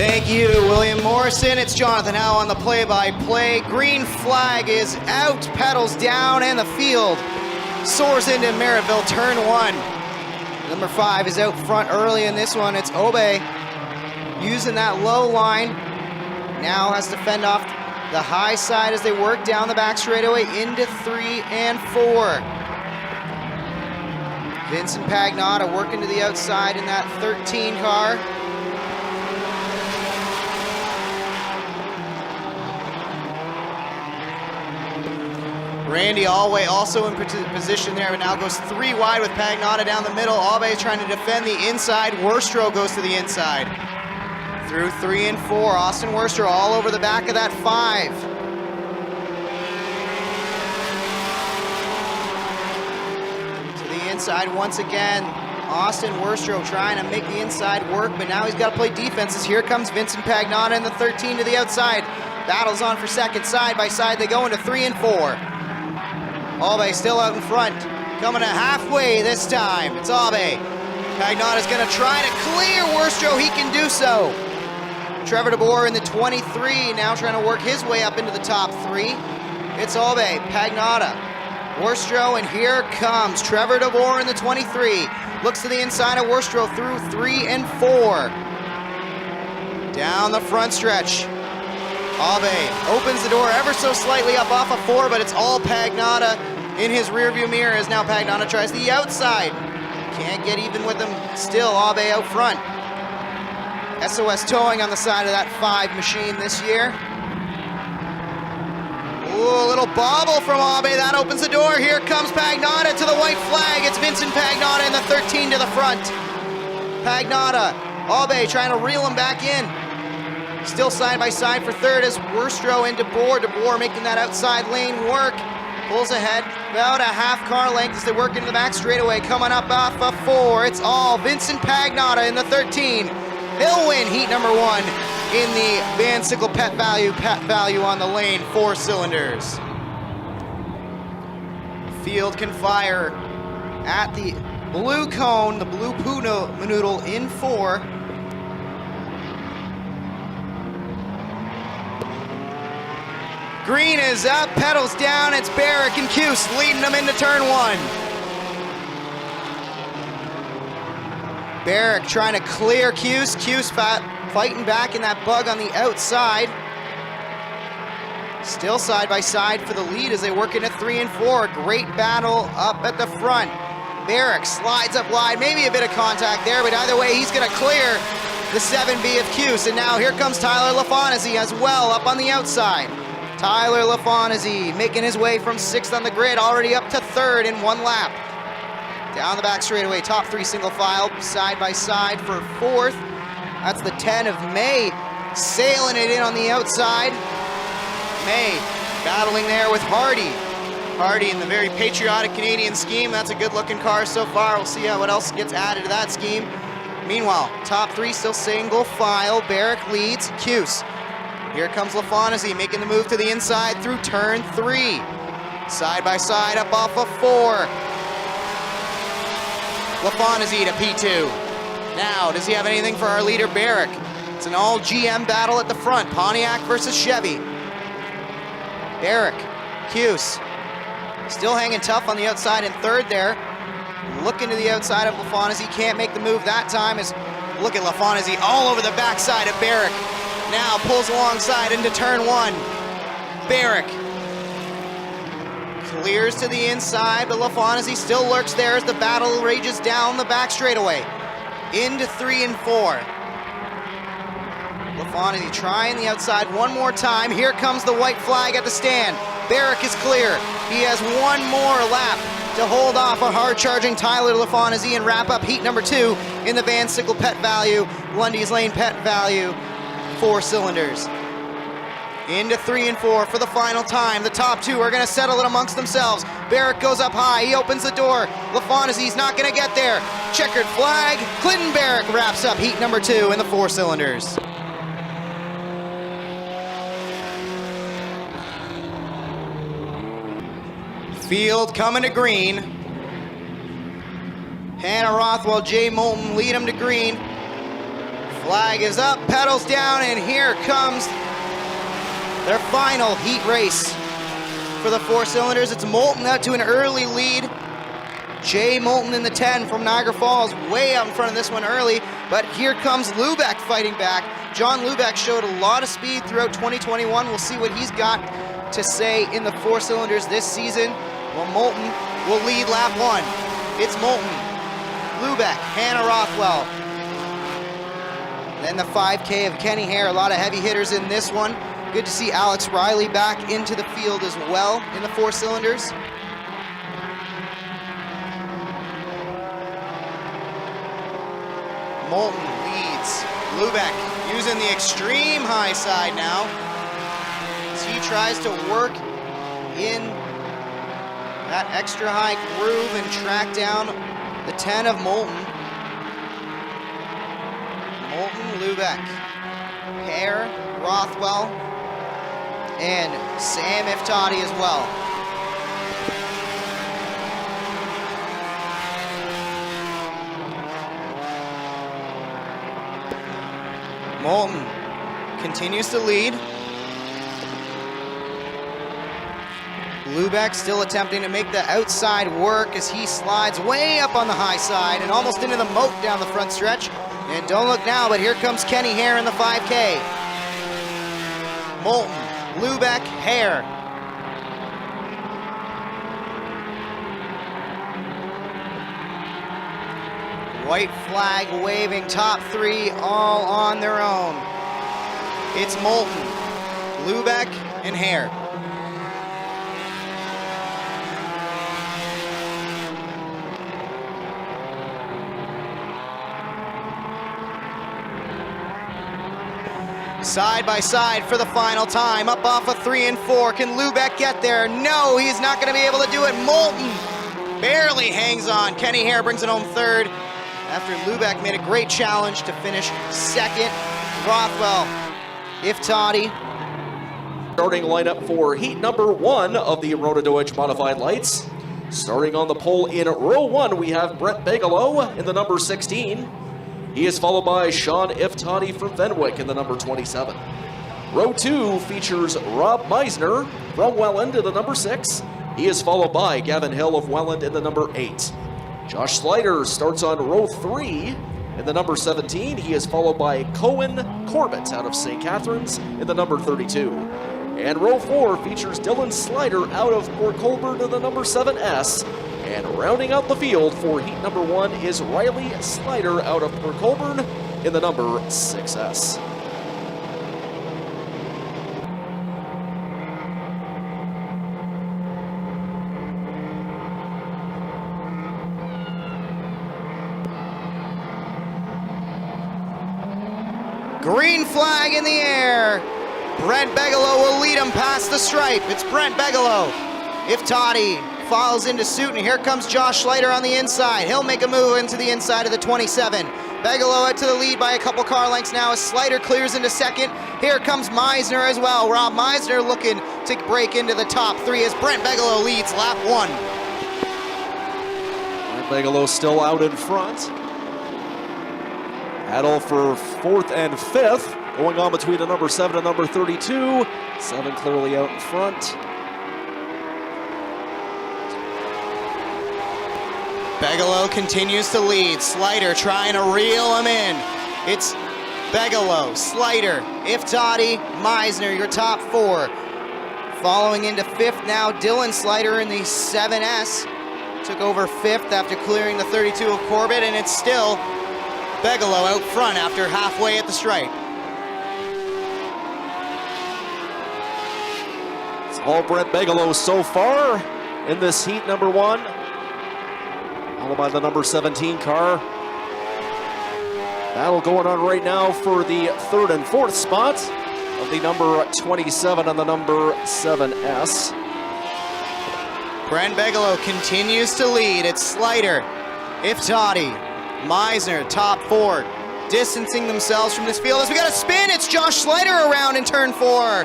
Thank you, William Morrison. It's Jonathan Howe on the play-by-play. Green flag is out, pedals down, and the field soars into Merrittville, turn 1. Number 5 is out front early in this one. It's Obe using that low line. Now has to fend off the high side as they work down the back straightaway into 3 and 4. Vincent Pagnotta working to the outside in that 13 car. Randy Alway also in position there, but now goes 3 wide with Pagnotta down the middle. Alway trying to defend the inside. Worstro goes to the inside. Through 3 and 4, Austin Worstro all over the back of that 5. To the inside once again. Austin Worstro trying to make the inside work, but now he's got to play defenses. Here comes Vincent Pagnotta in the 13 to the outside. Battles on for second, side by side. They go into 3 and 4. Albe still out in front, coming to halfway this time. It's Albe. Pagnotta's gonna try to clear Worstro, he can do so. Trevor DeBoer in the 23, now trying to work his way up into the top 3. It's Albe, Pagnotta, Worstro, and here comes Trevor DeBoer in the 23. Looks to the inside of Worstro through 3 and 4. Down the front stretch. Albe opens the door ever so slightly up off of 4, but it's all Pagnotta in his rearview mirror as now Pagnotta tries the outside. Can't get even with him still, Albe out front. SOS towing on the side of that 5 machine this year. Ooh, a little bobble from Albe, that opens the door. Here comes Pagnotta to the white flag. It's Vincent Pagnotta in the 13 to the front. Pagnotta, Albe trying to reel him back in. Still side by side for third as Worstro and DeBoer. DeBoer making that outside lane work. Pulls ahead about a half car length as they work into the back straightaway. Coming up off of 4, it's all Vincent Pagnotta in the 13. He'll win heat number 1 in the Van Sickle Pet Value on the lane, 4 cylinders. Field can fire at the blue cone, the blue noodle in 4. Green is up, pedals down, it's Barrick and Cuse leading them into turn 1. Barrick trying to clear Cuse, Cuse fighting back in that bug on the outside. Still side by side for the lead as they work into 3 and 4. Great battle up at the front. Barrick slides up wide, maybe a bit of contact there, but either way he's gonna clear the 7B of Cuse. And now here comes Tyler LaFontaine as well up on the outside. Tyler LaFontaine making his way from 6th on the grid, already up to 3rd in 1 lap. Down the back straightaway, top 3 single file, side by side for 4th. That's the 10 of May, sailing it in on the outside. May battling there with Hardy. Hardy in the very patriotic Canadian scheme. That's a good looking car so far. We'll see what else gets added to that scheme. Meanwhile, top 3 still single file. Barrick leads, Cuse. Here comes LaFontaine making the move to the inside through turn 3. Side by side up off of 4. LaFontaine to P2. Now, does he have anything for our leader, Barrick? It's an all GM battle at the front. Pontiac versus Chevy. Barrick, Cuse, still hanging tough on the outside in 3rd there. Looking to the outside of LaFontaine. Can't make the move that time as look at LaFontaine all over the backside of Barrick. Now pulls alongside into turn 1. Barrick clears to the inside, but LaFontaine still lurks there as the battle rages down the back straightaway. Into 3 and 4. LaFontaine trying the outside one more time. Here comes the white flag at the stand. Barrick is clear. He has 1 more lap to hold off a hard-charging Tyler LaFontaine and wrap up heat number 2 in the Van Sickle Pet Value, Lundy's Lane Pet Value. 4 cylinders. Into 3 and 4 for the final time. The top 2 are going to settle it amongst themselves. Barrick goes up high. He opens the door. LaFontaine's not going to get there. Checkered flag. Clinton Barrick wraps up heat number 2 in the 4 cylinders. Field coming to green. Hannah Rothwell, Jay Moulton lead him to green. Flag is up, pedals down, and here comes their final heat race for the four cylinders. It's Moulton out to an early lead. Jay Moulton in the 10 from Niagara Falls, way out in front of this one early, but here comes Lubeck fighting back. John Lubeck showed a lot of speed throughout 2021. We'll see what he's got to say in the four cylinders this season. Well, Moulton will lead lap 1. It's Moulton, Lubeck, Hannah Rothwell. Then the 5K of Kenny Hare, a lot of heavy hitters in this one. Good to see Alex Riley back into the field as well in the four cylinders. Moulton leads. Lubeck using the extreme high side now as he tries to work in that extra high groove and track down the 10 of Moulton. Moulton, Lubeck, Hare, Rothwell, and Sam Iftati as well. Moulton continues to lead. Lubeck still attempting to make the outside work as he slides way up on the high side and almost into the moat down the front stretch. And don't look now, but here comes Kenny Hare in the 5K. Moulton, Lubeck, Hare. White flag waving, top 3 all on their own. It's Moulton, Lubeck, and Hare. Side by side for the final time, up off of 3 and 4. Can Lubeck get there? No, he's not gonna be able to do it. Moulton barely hangs on. Kenny Hare brings it home 3rd after Lubeck made a great challenge to finish 2nd. Rothwell, Iftati. Starting lineup for heat number 1 of the Rotodoich Modified Lights. Starting on the pole in row 1, we have Brett Bigelow in the number 16. He is followed by Sean Iftati from Fenwick in the number 27. Row 2 features Rob Meisner from Welland in the number 6. He is followed by Gavin Hill of Welland in the number 8. Josh Slider starts on row 3 in the number 17. He is followed by Cohen Corbett out of St. Catharines in the number 32. And row 4 features Dylan Slider out of Port Colborne in the number 7S. And rounding out the field for heat number 1 is Riley Slider out of Port Colborne in the number 6S. Green flag in the air. Brent Bigelow will lead him past the stripe. It's Brent Bigelow. Iftati follows into suit, and here comes Josh Slider on the inside. He'll make a move into the inside of the 27. Bigelow out to the lead by a couple car lengths now as Slider clears into 2nd. Here comes Meisner as well. Rob Meisner looking to break into the top 3 as Brent Bigelow leads lap 1. Brent Bigelow still out in front. Battle for 4th and 5th going on between the number 7 and number 32. 7 clearly out in front. Bigelow continues to lead. Slider trying to reel him in. It's Bigelow, Slider, Iftati, Meisner, your top 4. Following into 5th now, Dylan Slider in the 7S. Took over 5th after clearing the 32 of Corbett, and it's still Bigelow out front after halfway at the stripe. It's all Brent Bigelow so far in this heat number 1. Followed by the number 17 car. Battle going on right now for the 3rd and 4th spot of the number 27 and the number 7S. Brent Bigelow continues to lead. It's Slider, Iftati, Meisner, top 4, distancing themselves from this field. As we got a spin, it's Josh Slider around in turn 4.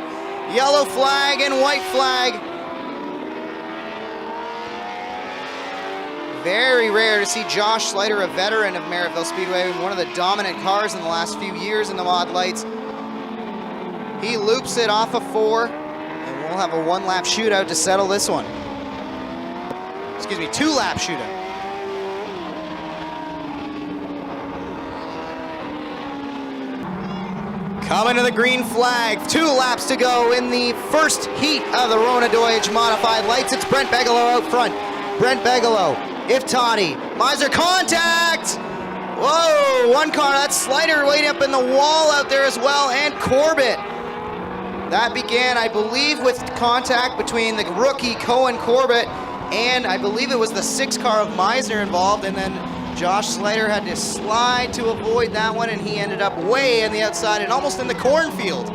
Yellow flag and white flag. Very rare to see Josh Slider, a veteran of Merrittville Speedway, one of the dominant cars in the last few years in the Mod Lights. He loops it off of 4, and we'll have a 1-lap shootout to settle this one. Excuse me, 2-lap shootout. Coming to the green flag, 2 laps to go in the first heat of the Rona Deutsch Modified Lights. It's Brent Bigelow out front. Brent Bigelow, Iftati, Meisner, contact! Whoa, 1 car, that's Slider way up in the wall out there as well, and Corbett. That began, I believe, with contact between the rookie Cohen Corbett, and I believe it was the 6 car of Meisner involved, and then Josh Slider had to slide to avoid that one, and he ended up way on the outside and almost in the cornfield.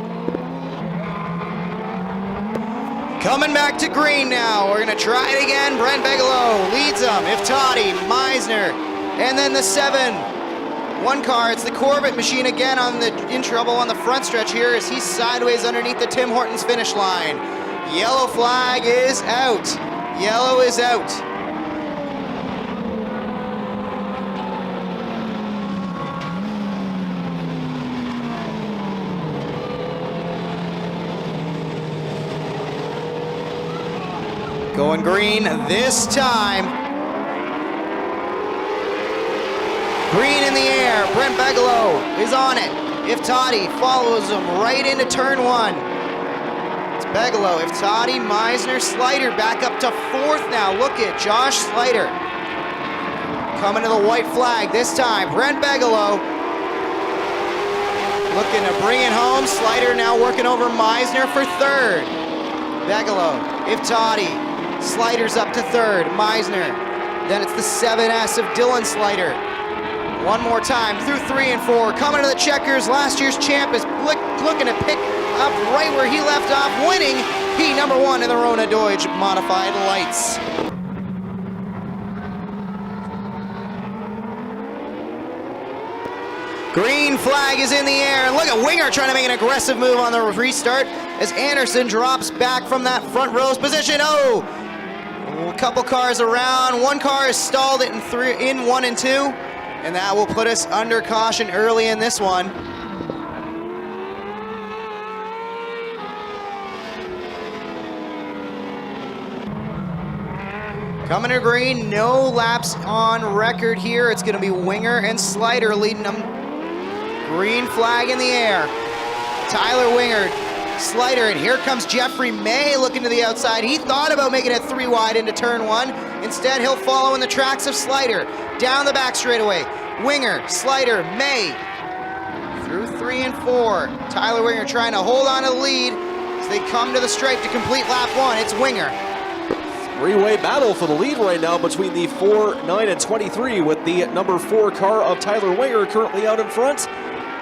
Coming back to green now. We're going to try it again. Brent Bigelow leads them. Iftati, Meisner, and then the 7. 1 car. It's the Corbett machine again in trouble on the front stretch here as he's sideways underneath the Tim Hortons finish line. Yellow flag is out. Yellow is out. Going green this time. Green in the air. Brent Bigelow is on it. Iftati follows him right into turn 1. It's Bigelow, Iftati, Meisner, Slider back up to 4th now. Look at Josh Slider. Coming to the white flag this time. Brent Bigelow looking to bring it home. Slider now working over Meisner for 3rd. Bigelow, Iftati. Slider's up to 3rd, Meisner. Then it's the 7S of Dylan Slider. One more time through 3 and 4. Coming to the checkers, last year's champ is looking to pick up right where he left off, winning heat number 1 in the Rona Deutsch Modified Lights. Green flag is in the air, and look at Winger trying to make an aggressive move on the restart as Anderson drops back from that front row's position. Oh! A couple cars around. 1 car is stalled in 1 and 2, and that will put us under caution early in this one. Coming to green, no laps on record here. It's going to be Winger and Slider leading them. Green flag in the air. Tyler Winger, Slider, and here comes Jeffrey May looking to the outside. He thought about making it 3 wide into turn 1. Instead, he'll follow in the tracks of Slider. Down the back straightaway. Winger, Slider, May. Through 3 and 4. Tyler Winger trying to hold on to the lead as they come to the stripe to complete lap 1. It's Winger. 3-way battle for the lead right now between the 4, 9, and 23, with the number 4 car of Tyler Winger currently out in front,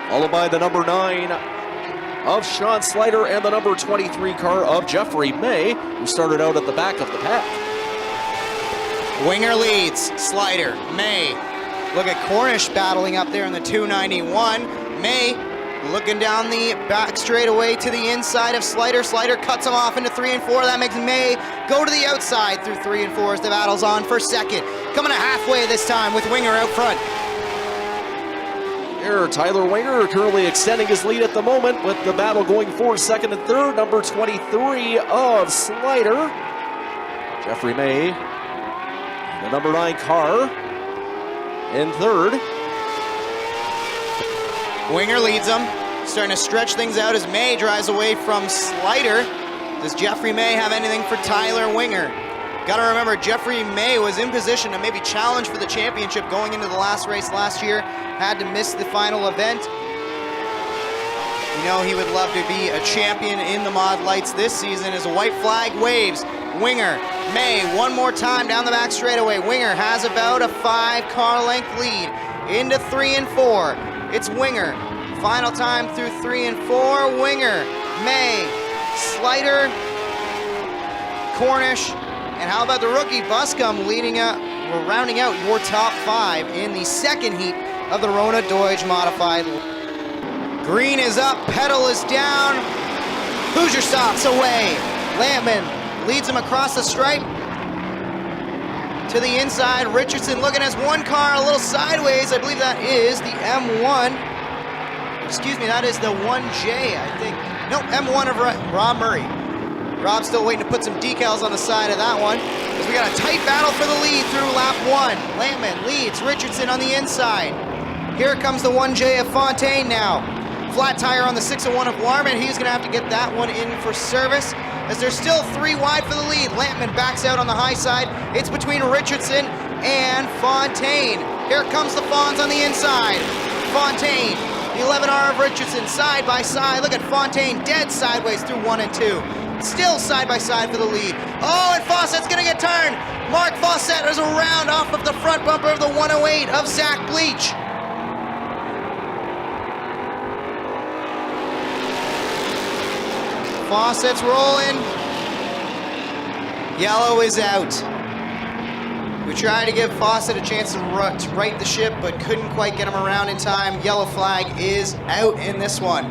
followed by the number 9 of Sean Slider and the number 23 car of Jeffrey May, who started out at the back of the pack. Winger leads, Slider, May. Look at Cornish battling up there in the 291. May looking down the back straightaway to the inside of Slider. Slider cuts him off into 3 and 4. That makes May go to the outside through 3 and 4 as the battle's on for 2nd. Coming to halfway this time with Winger out front. Here, Tyler Winger currently extending his lead at the moment with the battle going for 2nd and 3rd. Number 23 of Slider. Jeffrey May, the number 9 car, in 3rd. Winger leads them, starting to stretch things out as May drives away from Slider. Does Jeffrey May have anything for Tyler Winger? Gotta remember, Jeffrey May was in position to maybe challenge for the championship going into the last race last year. Had to miss the final event. You know he would love to be a champion in the Mod Lights this season as a white flag waves. Winger, May, one more time down the back straightaway. Winger has about a 5-car length lead into 3 and 4. It's Winger. Final time through 3 and 4. Winger, May, Slider, Cornish, and how about the rookie Buscom rounding out your top 5 in the 2nd heat of the Rona Deutsch Modified. Green is up, pedal is down. Hoosier stops away. Lampman leads him across the stripe. to the inside. Richardson looking as one car a little sideways. I believe that is the M1. Excuse me, that is the 1J, I think. Nope, M1 of Rob Murray. Rob's still waiting to put some decals on the side of that one. As we got a tight battle for the lead through lap 1. Lampman leads Richardson on the inside. Here comes the 1J of Fontaine now. Flat tire on the 601 of Warman. He's gonna have to get that one in for service, as there's still 3 wide for the lead. Lampman backs out on the high side. It's between Richardson and Fontaine. Here comes the Fonz on the inside. Fontaine, the 11R of Richardson, side by side. Look at Fontaine, dead sideways through 1 and 2. Still side by side for the lead. Oh, and Fawcett's gonna get turned. Mark Fawcett is around off of the front bumper of the 108 of Zach Bleach. Fawcett's rolling. Yellow is out. We tried to give Fawcett a chance to right the ship, but couldn't quite get him around in time. Yellow flag is out in this one.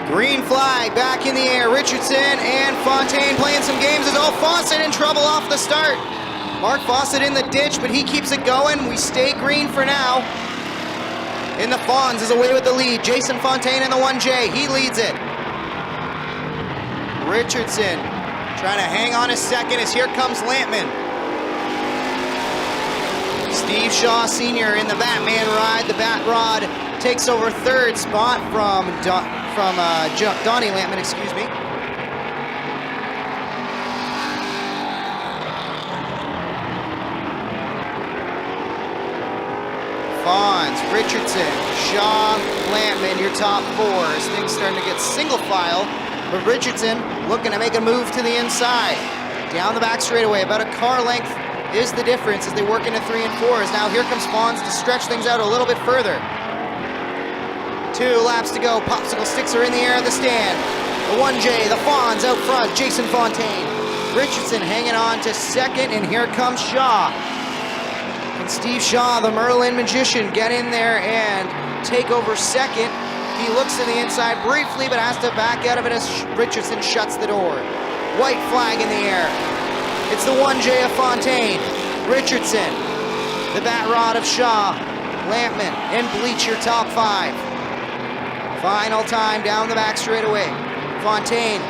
Green flag back in the air. Richardson and Fontaine playing some games. Is all Fawcett in trouble off the start. Mark Fawcett in the ditch, but he keeps it going. We stay green for now. In the Fonz is away with the lead. Jason Fontaine in the 1J, he leads it. Richardson trying to hang on a second as here comes Lampman. Steve Shaw Sr. in the Batman ride. The Bat Rod takes over third spot from Donnie Lampman, excuse me. Fonz, Richardson, Shaw, Lampman, your top 4 as things starting to get single file. But Richardson looking to make a move to the inside. Down the back straightaway, about a car length is the difference as they work into 3 and 4s. Now here comes Fonz to stretch things out a little bit further. 2 laps to go. Popsicle sticks are in the air at the stand. The 1J, the Fonz out front, Jason Fontaine. Richardson hanging on to second, and here comes Shaw. And Steve Shaw, the Merlin magician, get in there and take over second. He looks to the inside briefly, but has to back out of it as Richardson shuts the door. White flag in the air. It's the 1J of Fontaine. Richardson, the Bat Rod of Shaw, Lampman, and Bleach, your top 5. Final time down the back straightaway. Fontaine,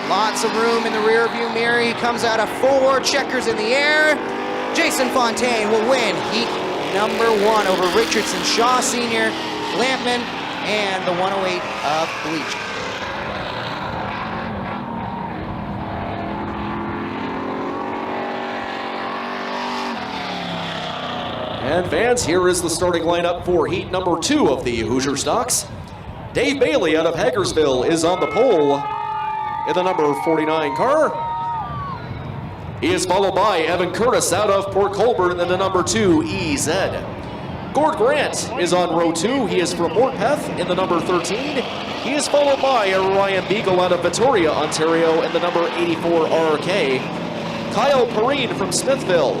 lots of room in the rear view mirror. He comes out of 4, checkers in the air. Jason Fontaine will win heat number 1 over Richardson, Shaw Sr., Lampman, and the 108 of Bleach. And fans, here is the starting lineup for heat number 2 of the Hoosier Stocks. Dave Bailey out of Hagersville is on the pole in the number 49 car. He is followed by Evan Curtis out of Port Colborne in the number 2 EZ. Gord Grant is on row 2. He is from Morpeth in the number 13. He is followed by Ryan Beagle out of Victoria, Ontario in the number 84 RK. Kyle Perrine from Smithville.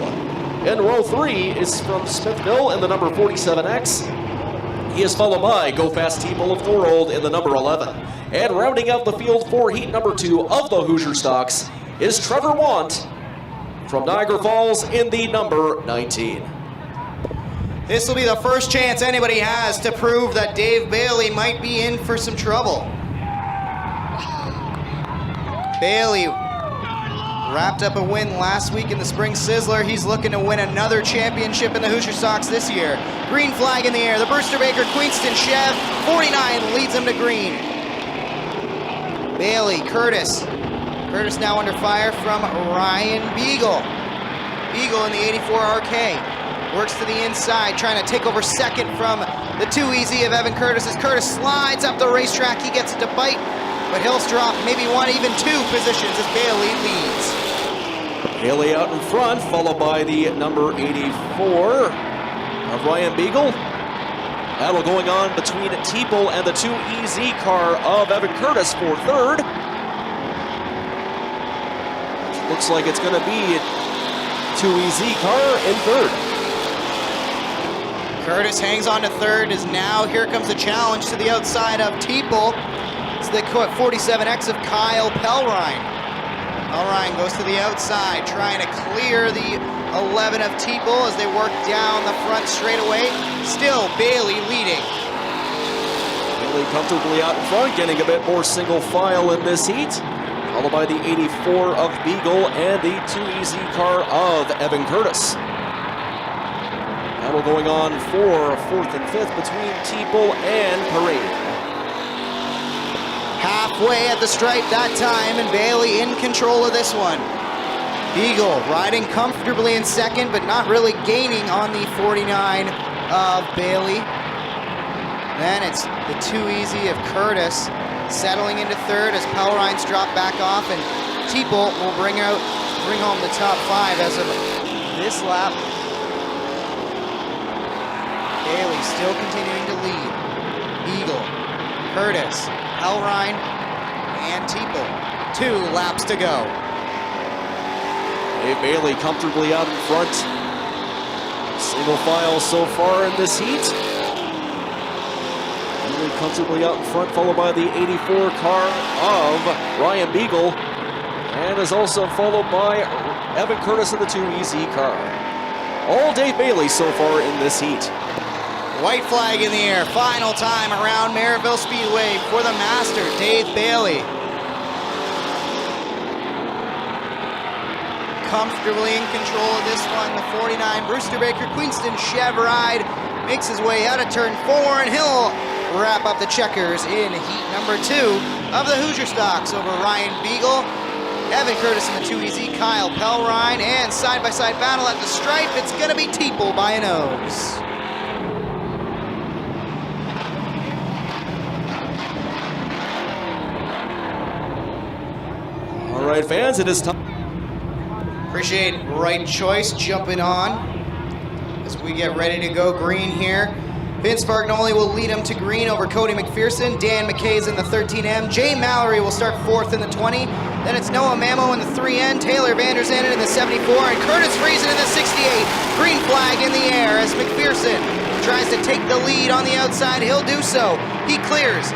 In row 3 is from Smithville in the number 47X. He is followed by Go Fast T-Bull of Thorold in the number 11. And rounding out the field for heat number 2 of the Hoosier Stocks is Trevor Want from Niagara Falls in the number 19. This will be the first chance anybody has to prove that Dave Bailey might be in for some trouble. Bailey wrapped up a win last week in the Spring Sizzler. He's looking to win another championship in the Hoosier Stocks this year. Green flag in the air. The Brewster Baker Queenston Chev 49 leads him to green. Bailey, Curtis. Curtis now under fire from Ryan Beagle. Beagle in the 84 RK. Works to the inside, trying to take over second from the 2EZ of Evan Curtis. As Curtis slides up the racetrack, he gets it to bite, but he'll drop maybe 1, even 2 positions as Bailey leads. Bailey out in front, followed by the number 84 of Ryan Beagle. Battle going on between Teeple and the 2EZ car of Evan Curtis for third. Looks like it's going to be 2EZ car in third. Curtis hangs on to third as now here comes a challenge to the outside of Teeple. It's the 47X of Kyle Pelrine. Pelrine goes to the outside, trying to clear the 11 of Teeple as they work down the front straightaway. Still Bailey leading. Bailey comfortably out in front, getting a bit more single file in this heat. Followed by the 84 of Beagle and the 2EZ car of Evan Curtis. Battle going on for 4th and 5th between Teeple and Parade. Halfway at the stripe that time, and Bailey in control of this one. Beagle riding comfortably in second, but not really gaining on the 49 of Bailey. Then it's the 2EZ of Curtis settling into third as Pelrine's drop back off, and Teeple will bring home the top 5 as of this lap. Bailey still continuing to lead. Beagle, Curtis, Pelrine, and Teeple. 2 laps to go. Dave Bailey comfortably out in front. Single file so far in this heat. Bailey comfortably out in front, followed by the 84 car of Ryan Beagle, and is also followed by Evan Curtis in the 2EZ car. All Dave Bailey so far in this heat. White flag in the air, final time around Merrittville Speedway for the master, Dave Bailey. Comfortably in control of this one, the 49 Brewster Baker Queenston Chev ride makes his way out of turn 4, and he'll wrap up the checkers in heat number 2 of the Hoosier Stocks over Ryan Beagle, Evan Curtis in the 2EZ, Kyle Pelrine, and side-by-side battle at the stripe. It's gonna be Teeple by a nose. All right, fans, it is time. Appreciate Right Choice jumping on as we get ready to go green here. Vince Fargnoli will lead him to green over Cody McPherson. Dan McKay's in the 13M. Jay Mallory will start 4th in the 20. Then it's Noah Mamo in the 3N. Taylor Van Der Zanden in the 74. And Curtis Friesen in the 68. Green flag in the air as McPherson tries to take the lead on the outside. He'll do so. He clears.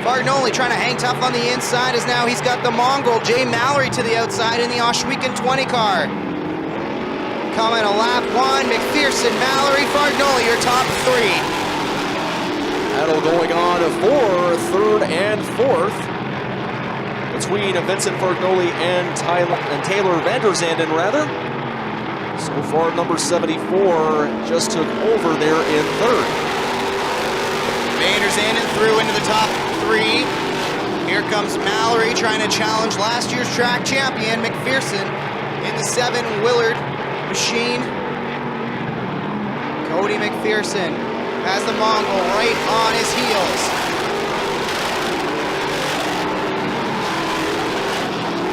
Fargnoli trying to hang tough on the inside as now he's got the mongrel Jay Mallory to the outside in the Oshweekend 20 car. Coming to lap 1, McPherson, Mallory, Fargnoli, your top 3. Battle going on for 3rd and 4th between Vincent Fargnoli and Taylor Van Der Zanden, rather. So far, number 74 just took over there in 3rd. Van Der Zanden through into the top 3. Here comes Mallory trying to challenge last year's track champion, McPherson, in the 7 Willard machine. Cody McPherson has the Mongol right on his heels.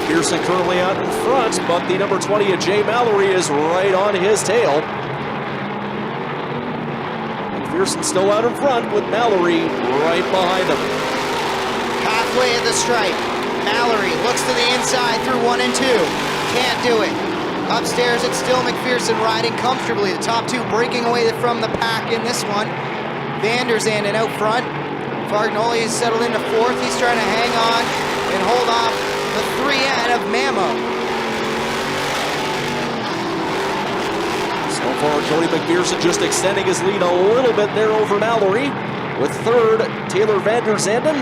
Pearson currently out in front, but the number 20 of Jay Mallory is right on his tail. McPherson still out in front with Mallory right behind him. Halfway at the stripe, Mallory looks to the inside through 1 and 2. Can't do it. Upstairs, it's still McPherson riding comfortably. The top 2 breaking away from the pack in this one. Van Der Zanden out front. Fargnoli is settled into 4th. He's trying to hang on and hold off the 3N of Mamo. So far, Cody McPherson just extending his lead a little bit there over Mallory. With 3rd, Taylor Van Der Zanden.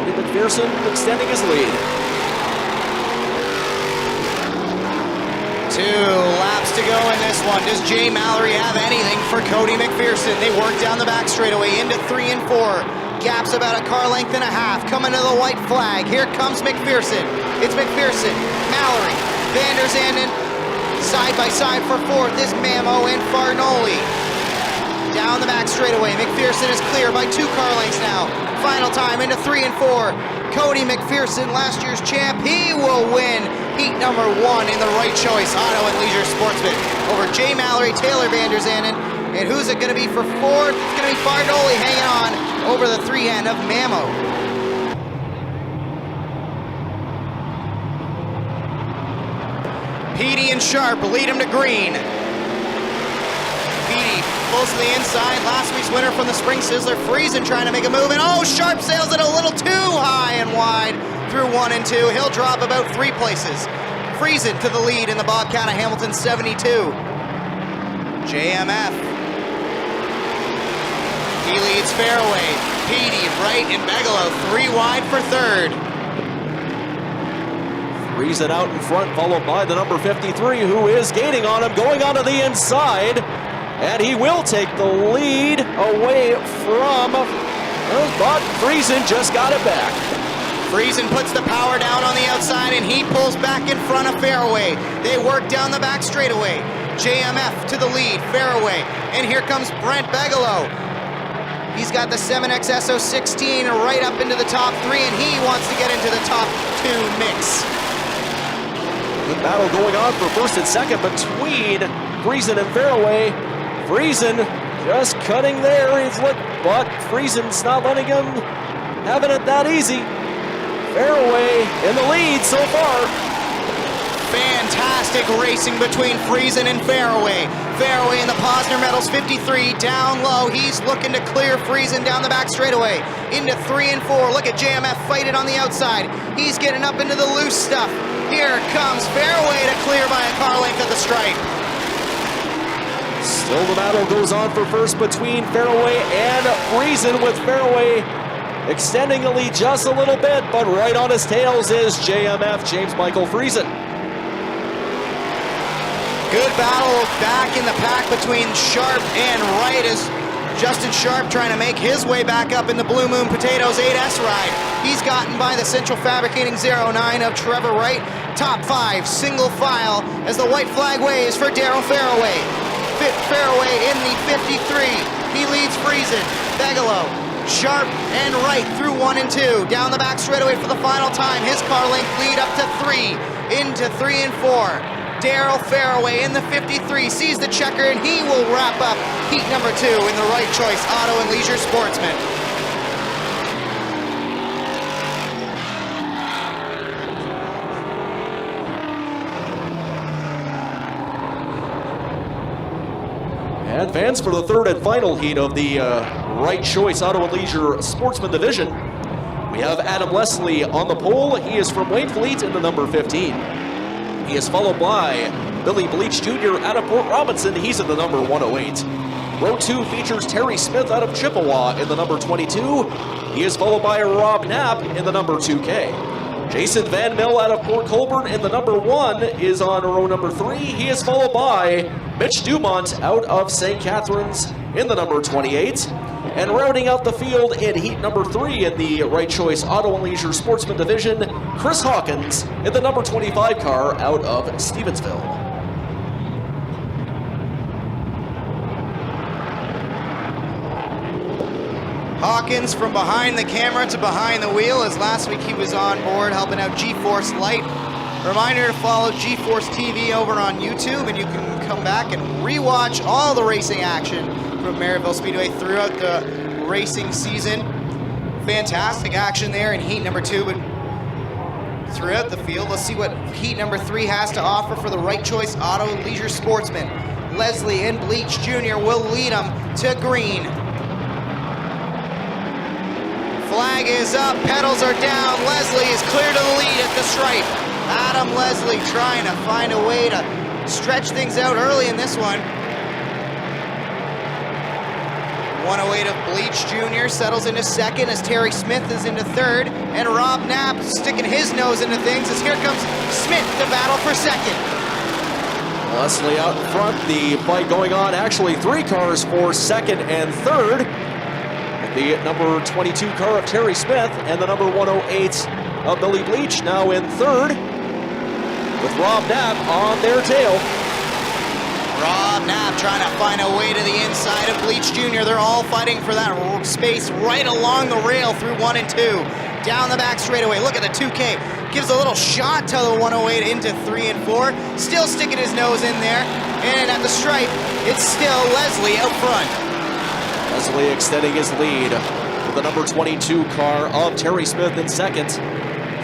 Cody McPherson extending his lead. 2 laps to go in this one. Does Jay Mallory have anything for Cody McPherson? They work down the back straightaway into 3 and 4. Gaps about a car length and a half. Coming to the white flag. Here comes McPherson. It's McPherson, Mallory, Van Der Zanden. Side by side for 4th is Mamo and Fargnoli. Down the back straightaway. McPherson is clear by 2 car lengths now. Final time into 3 and 4. Cody McPherson, last year's champ, he will win heat number 1 in the Right Choice Auto and Leisure Sportsman over Jay Mallory, Taylor Van Der Zanden, and who's it going to be for 4th? It's going to be Fargnoli hanging on over the 3N of Mamo. Petey and Sharp lead him to green. Petey pulls to the inside. Last week's winner from the Spring Sizzler, Friesen, trying to make a move. And oh, Sharp sails it a little too high and wide through 1 and 2. He'll drop about 3 places. Friesen to the lead in the Bobcat of Hamilton 72. JMF. He leads Fairway. Petey, Wright, and Bigelow 3 wide for third. Friesen out in front, followed by the number 53, who is gaining on him, going onto the inside. And he will take the lead away from, but Friesen just got it back. Friesen puts the power down on the outside, and he pulls back in front of Fairway. They work down the back straightaway. JMF to the lead, Fairway. And here comes Brent Bigelow. He's got the 7X SO16 right up into the top 3, and he wants to get into the top 2 mix. Good battle going on for first and second between Friesen and Fairway. Friesen just cutting there, but Friesen's not letting him having it that easy. Fairway in the lead so far. Fantastic racing between Friesen and Fairway. Fairway in the Posner Metals 53 down low. He's looking to clear Friesen down the back straightaway into 3 and 4. Look at JMF fight it on the outside. He's getting up into the loose stuff. Here comes Fairway to clear by a car length at the stripe. Still the battle goes on for first between Fairway and Friesen, with Fairway extending the lead just a little bit, but right on his tails is JMF, James Michael Friesen. Good battle back in the pack between Sharp and Wright as Justin Sharp trying to make his way back up in the Blue Moon Potatoes 8S ride. He's gotten by the Central Fabricating 09 of Trevor Wright. Top 5 single file as the white flag waves for Daryl Fairway. Fairway in the 53. He leads Friesen, Bigelow, Sharp, and Wright through 1 and 2. Down the back straightaway for the final time. His car length lead up to 3 into 3 and 4. Daryl Fairway in the 53 sees the checker, and he will wrap up heat number 2 in the Right Choice Auto and Leisure Sportsman. Advance for the third and final heat of the Right Choice Auto and Leisure Sportsman Division. We have Adam Leslie on the pole. He is from Waynfleet in the number 15. He is followed by Billy Bleach Jr. out of Port Robinson. He's in the number 108. Row 2 features Terry Smith out of Chippewa in the number 22. He is followed by Rob Knapp in the number 2K. Jason Van Mill out of Port Colborne in the number 1 is on row number 3. He is followed by Mitch Dumont out of St. Catharines in the number 28. And rounding out the field in heat number 3 in the Right Choice Auto and Leisure Sportsman Division, Chris Hawkins in the number 25 car out of Stevensville. Hawkins from behind the camera to behind the wheel, as last week he was on board helping out GForce Lite. Reminder to follow GForceTV over on YouTube, and you can come back and rewatch all the racing action from Merrittville Speedway throughout the racing season. Fantastic action there in heat number 2, but throughout the field. Let's see what heat number 3 has to offer for the Right Choice Auto and Leisure Sportsman. Leslie and Bleach Jr. will lead them to green. Flag is up, pedals are down. Leslie is clear to the lead at the stripe. Adam Leslie trying to find a way to stretch things out early in this one. 108 of Bleach Jr. settles into second as Terry Smith is into third, and Rob Knapp sticking his nose into things as here comes Smith to battle for second. Leslie out in front, the fight going on, actually 3 cars for second and third. The number 22 car of Terry Smith and the number 108 of Billy Bleach now in third, with Rob Knapp on their tail. Rob Knapp trying to find a way to the inside of Bleach Jr. They're all fighting for that space right along the rail through 1 and 2. Down the back straightaway, look at the 2K. Gives a little shot to the 108 into 3 and 4. Still sticking his nose in there. And at the stripe, it's still Leslie out front. Leslie extending his lead with the number 22 car of Terry Smith in second.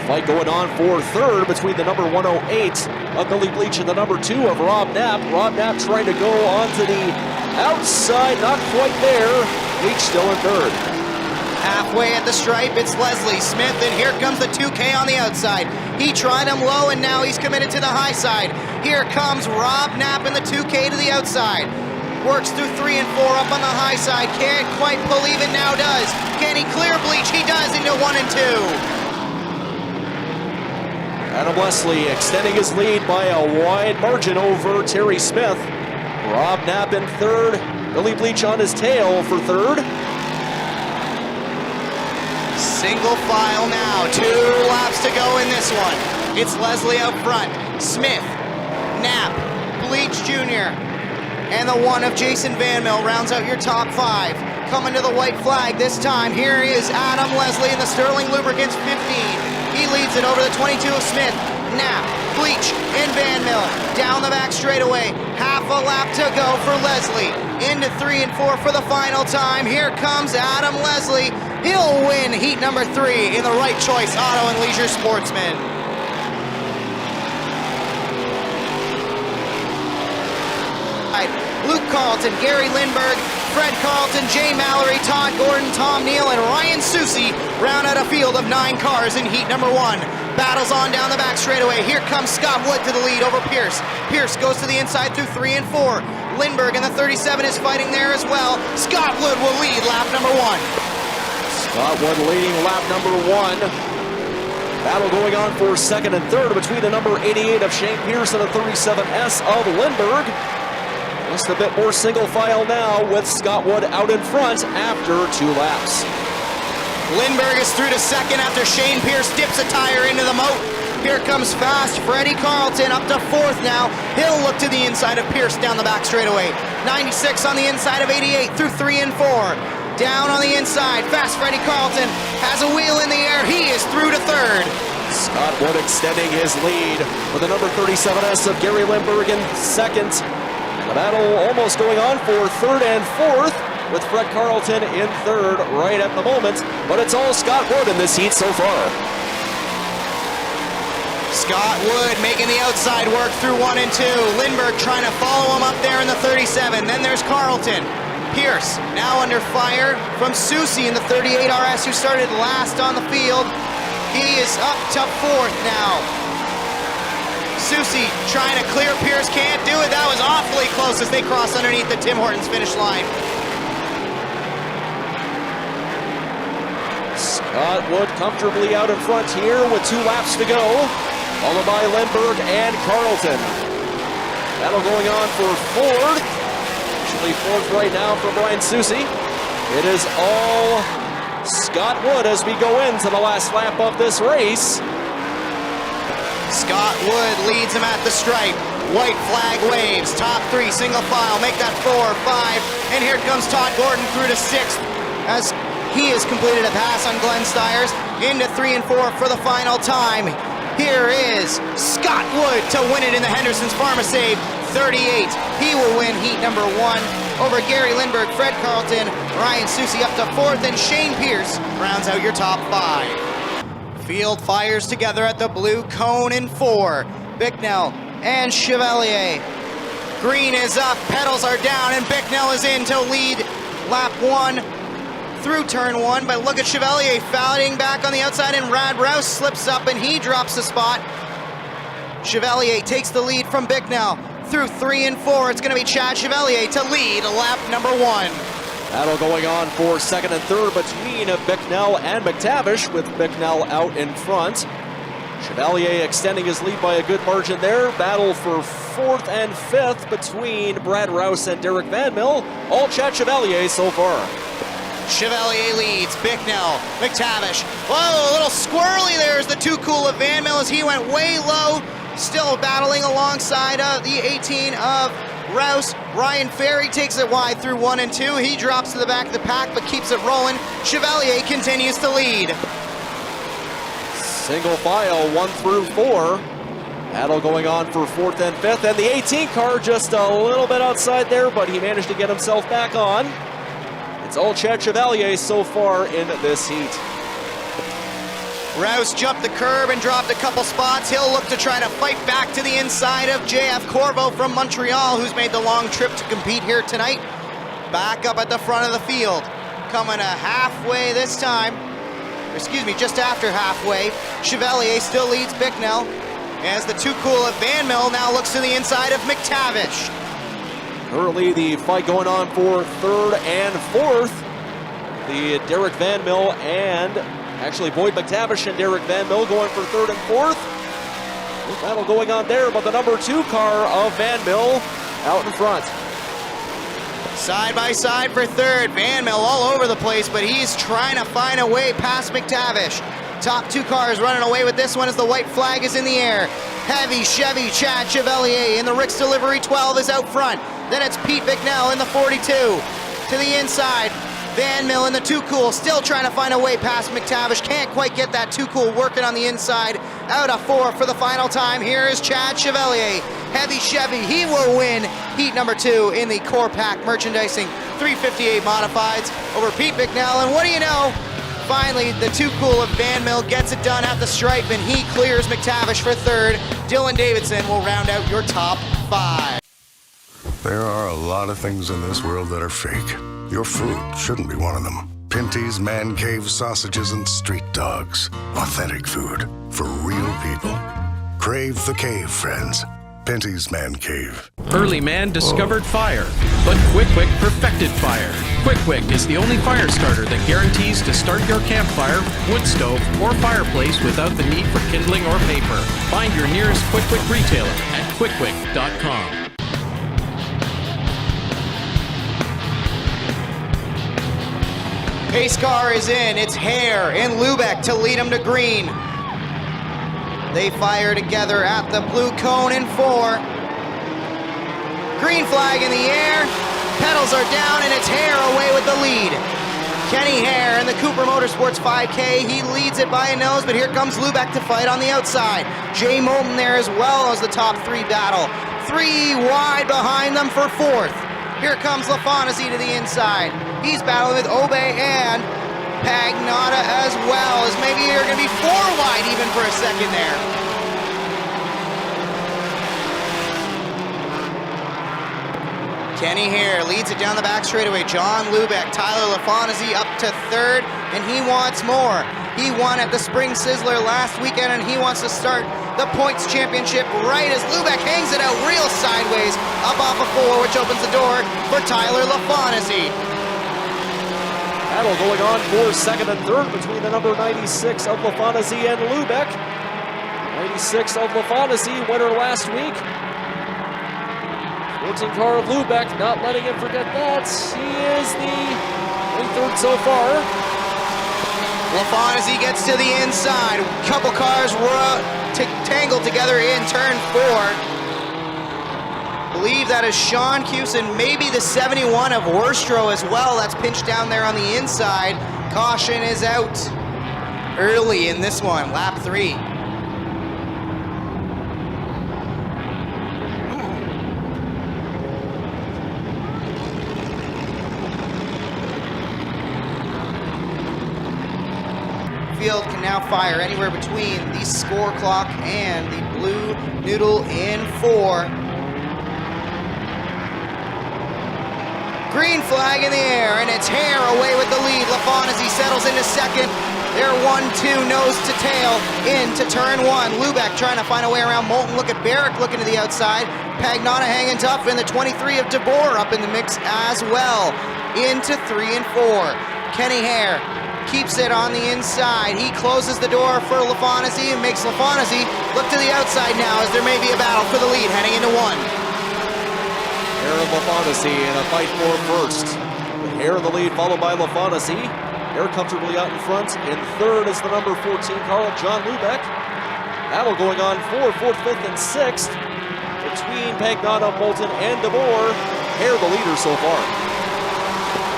Fight going on for third between the number 108 of Billy Bleach and the number 2 of Rob Knapp. Rob Knapp trying to go onto the outside, not quite there. Leach still in third. Halfway at the stripe, it's Leslie Smith, and here comes the 2K on the outside. He tried him low, and now he's committed to the high side. Here comes Rob Knapp in the 2K to the outside. Works through 3 and 4 up on the high side. Can't quite believe it, now does. Can he clear Bleach? He does, into 1 and 2. Adam Leslie extending his lead by a wide margin over Terry Smith. Rob Knapp in third. Billy Bleach on his tail for third. Single file now, 2 laps to go in this one. It's Leslie out front, Smith, Knapp, Bleach Jr., and the 1 of Jason Van Mil rounds out your top 5. Coming to the white flag this time, here is Adam Leslie in the Sterling Lubricants 15. He leads it over the 22 of Smith, Knapp, Bleach, and Van Mil. Down the back straightaway, half a lap to go for Leslie. Into 3 and 4 for the final time. Here comes Adam Leslie. He'll win heat number 3 in the Right Choice Auto and Leisure Sportsman. Luke Carlton, Gary Lindberg, Fred Carlton, Jay Mallory, Todd Gordon, Tom Neal, and Ryan Susi round out a field of 9 cars in heat number 1. Battles on down the back straightaway. Here comes Scott Wood to the lead over Pierce. Pierce goes to the inside through 3 and 4. Lindberg in the 37 is fighting there as well. Scott Wood will lead lap number 1. Scott Wood leading lap number 1. Battle going on for second and third between the number 88 of Shane Pierce and the 37S of Lindberg. Just a bit more single file now with Scott Wood out in front after 2 laps. Lindberg is through to second after Shane Pierce dips a tire into the moat. Here comes fast Freddie Carlton up to 4th now. He'll look to the inside of Pierce down the back straightaway. 96 on the inside of 88 through 3 and 4. Down on the inside, fast Freddie Carlton has a wheel in the air. He is through to 3rd. Scott Wood extending his lead with the number 37S of Gary Lindberg in 2nd. The battle almost going on for 3rd and 4th with Fred Carlton in 3rd right at the moment. But it's all Scott Wood in this heat so far. Scott Wood making the outside work through 1 and 2. Lindberg trying to follow him up there in the 37. Then there's Carlton. Pierce now under fire from Susi in the 38 RS, who started last on the field. He is up to 4th now. Susi trying to clear Pierce, can't do it. That was awfully close as they cross underneath the Tim Hortons finish line. Scott Wood comfortably out in front here with 2 laps to go, followed by Lindberg and Carlton. Battle going on for 4th. Actually 4th right now for Brian Susi. It is all Scott Wood as we go into the last lap of this race. Scott Wood leads him at the stripe. White flag waves, top 3 single file, make that 4, 5, and here comes Todd Gordon through to 6th as he has completed a pass on Glenn Stiers into 3 and 4 for the final time. Here is Scott Wood to win it in the Henderson's Pharmasave 38. He will win heat number 1 over Gary Lindberg, Fred Carlton, Ryan Susi up to 4th, and Shane Pierce rounds out your top 5. Field fires together at the blue cone in 4. Bicknell and Chevalier. Green is up, pedals are down, and Bicknell is in to lead lap 1 through turn 1. But look at Chevalier fighting back on the outside, and Rad Rouse slips up and he drops a spot. Chevalier takes the lead from Bicknell through 3 and 4. It's going to be Chad Chevalier to lead lap number 1. Battle going on for 2nd and 3rd between Bicknell and McTavish, with Bicknell out in front. Chevalier extending his lead by a good margin there. Battle for 4th and 5th between Brad Rouse and Derek Van Mil. All Chad Chevalier so far. Chevalier leads, Bicknell, McTavish. Whoa, a little squirrely there is the too cool of Van Mil as he went way low. Still battling alongside of the 18 of Rouse. Ryan Ferry takes it wide through 1 and 2. He drops to the back of the pack but keeps it rolling. Chevalier continues to lead. Single file 1 through 4. Battle going on for 4th and 5th, and the 18 car just a little bit outside there, but he managed to get himself back on. It's all Chad Chevalier so far in this heat. Rouse jumped the curb and dropped a couple spots. He'll look to try to fight back to the inside of JF Corvo from Montreal, who's made the long trip to compete here tonight. back up at the front of the field. Coming a halfway this time. Excuse me, just after halfway. Chevalier still leads Bicknell as the too cool of Van Mill now looks to the inside of McTavish. Currently the fight going on for third and fourth. The Derek Van Mill and actually Boyd McTavish and Derek Van Mill going for third and fourth. Good battle going on there, but the number 2 car of Van Mill out in front. Side by side for third. Van Mill all over the place, but he's trying to find a way past McTavish. Top 2 cars running away with this one as the white flag is in the air. Heavy Chevy Chad Chevalier in the Rick's Delivery 12 is out front. Then it's Pete Bicknell in the 42. To the inside, Van Mill in the Too Cool, still trying to find a way past McTavish. Can't quite get that Too Cool working on the inside. Out of 4 for the final time. Here is Chad Chevalier. Heavy Chevy, he will win heat number 2 in the Core Pack Merchandising 358 Modifieds over Pete Bicknell. And what do you know? Finally, the Too Cool of Van Mill gets it done at the stripe, and he clears McTavish for third. Dylan Davidson will round out your top 5. There are a lot of things in this world that are fake. Your food shouldn't be one of them. Pinty's Man Cave sausages and street dogs. Authentic food for real people. Crave the cave, friends. Pinty's Man Cave. Early man discovered fire, but Quick Quick perfected fire. Quick Quick is the only fire starter that guarantees to start your campfire, wood stove, or fireplace without the need for kindling or paper. Find your nearest Quick Quick retailer at quickquick.com. Pace car is in. It's Hare and Lubeck to lead him to green. They fire together at the blue cone in 4. Green flag in the air. Pedals are down, and it's Hare away with the lead. Kenny Hare in the Cooper Motorsports 5K. He leads it by a nose, but here comes Lubeck to fight on the outside. Jay Moulton there as well as the top 3 battle. 3 wide behind them for 4th. Here comes LaFontaine to the inside. He's battling with Obey and Pagnotta as well, as maybe you're going to be 4 wide even for a second there. Kenny Hare leads it down the back straightaway. John Lubeck, Tyler LaFontaine up to 3rd, and he wants more. He won at the Spring Sizzler last weekend, and he wants to start the points championship right as Lubeck hangs it out real sideways up off of 4, which opens the door for Tyler LaFontaine. Battle going on for second and third between the number 96 of LaFontaine and Lubeck. 96 of LaFontaine, winner last week. 14 car of Lubeck, not letting him forget that. He is the 23rd so far. LaFontaine gets to the inside. Couple cars tangled together in turn 4. Believe that is Sean Cusin, maybe the 71 of Worstro as well. That's pinched down there on the inside. Caution is out early in this one, lap 3. Field can now fire anywhere between the score clock and the blue noodle in 4. Green flag in the air, and it's Hare away with the lead. LaFontaine settles into second. They're 1-2 nose to tail into turn 1. Lubeck trying to find a way around Moulton. Look at Barrick looking to the outside. Pagnotta hanging tough, and the 23 of DeBoer up in the mix as well. Into 3 and 4. Kenny Hare keeps it on the inside. He closes the door for LaFontaine and makes LaFontaine look to the outside now as there may be a battle for the lead heading into 1. Hare and LaFontaine in a fight for first. With Hare in the lead, followed by LaFontaine. Hare comfortably out in front. In third is the number 14 car of John Lubeck. Battle going on for 4th, 5th, and 6th between Pagnotta, Moulton, and DeBoer. Hare the leader so far.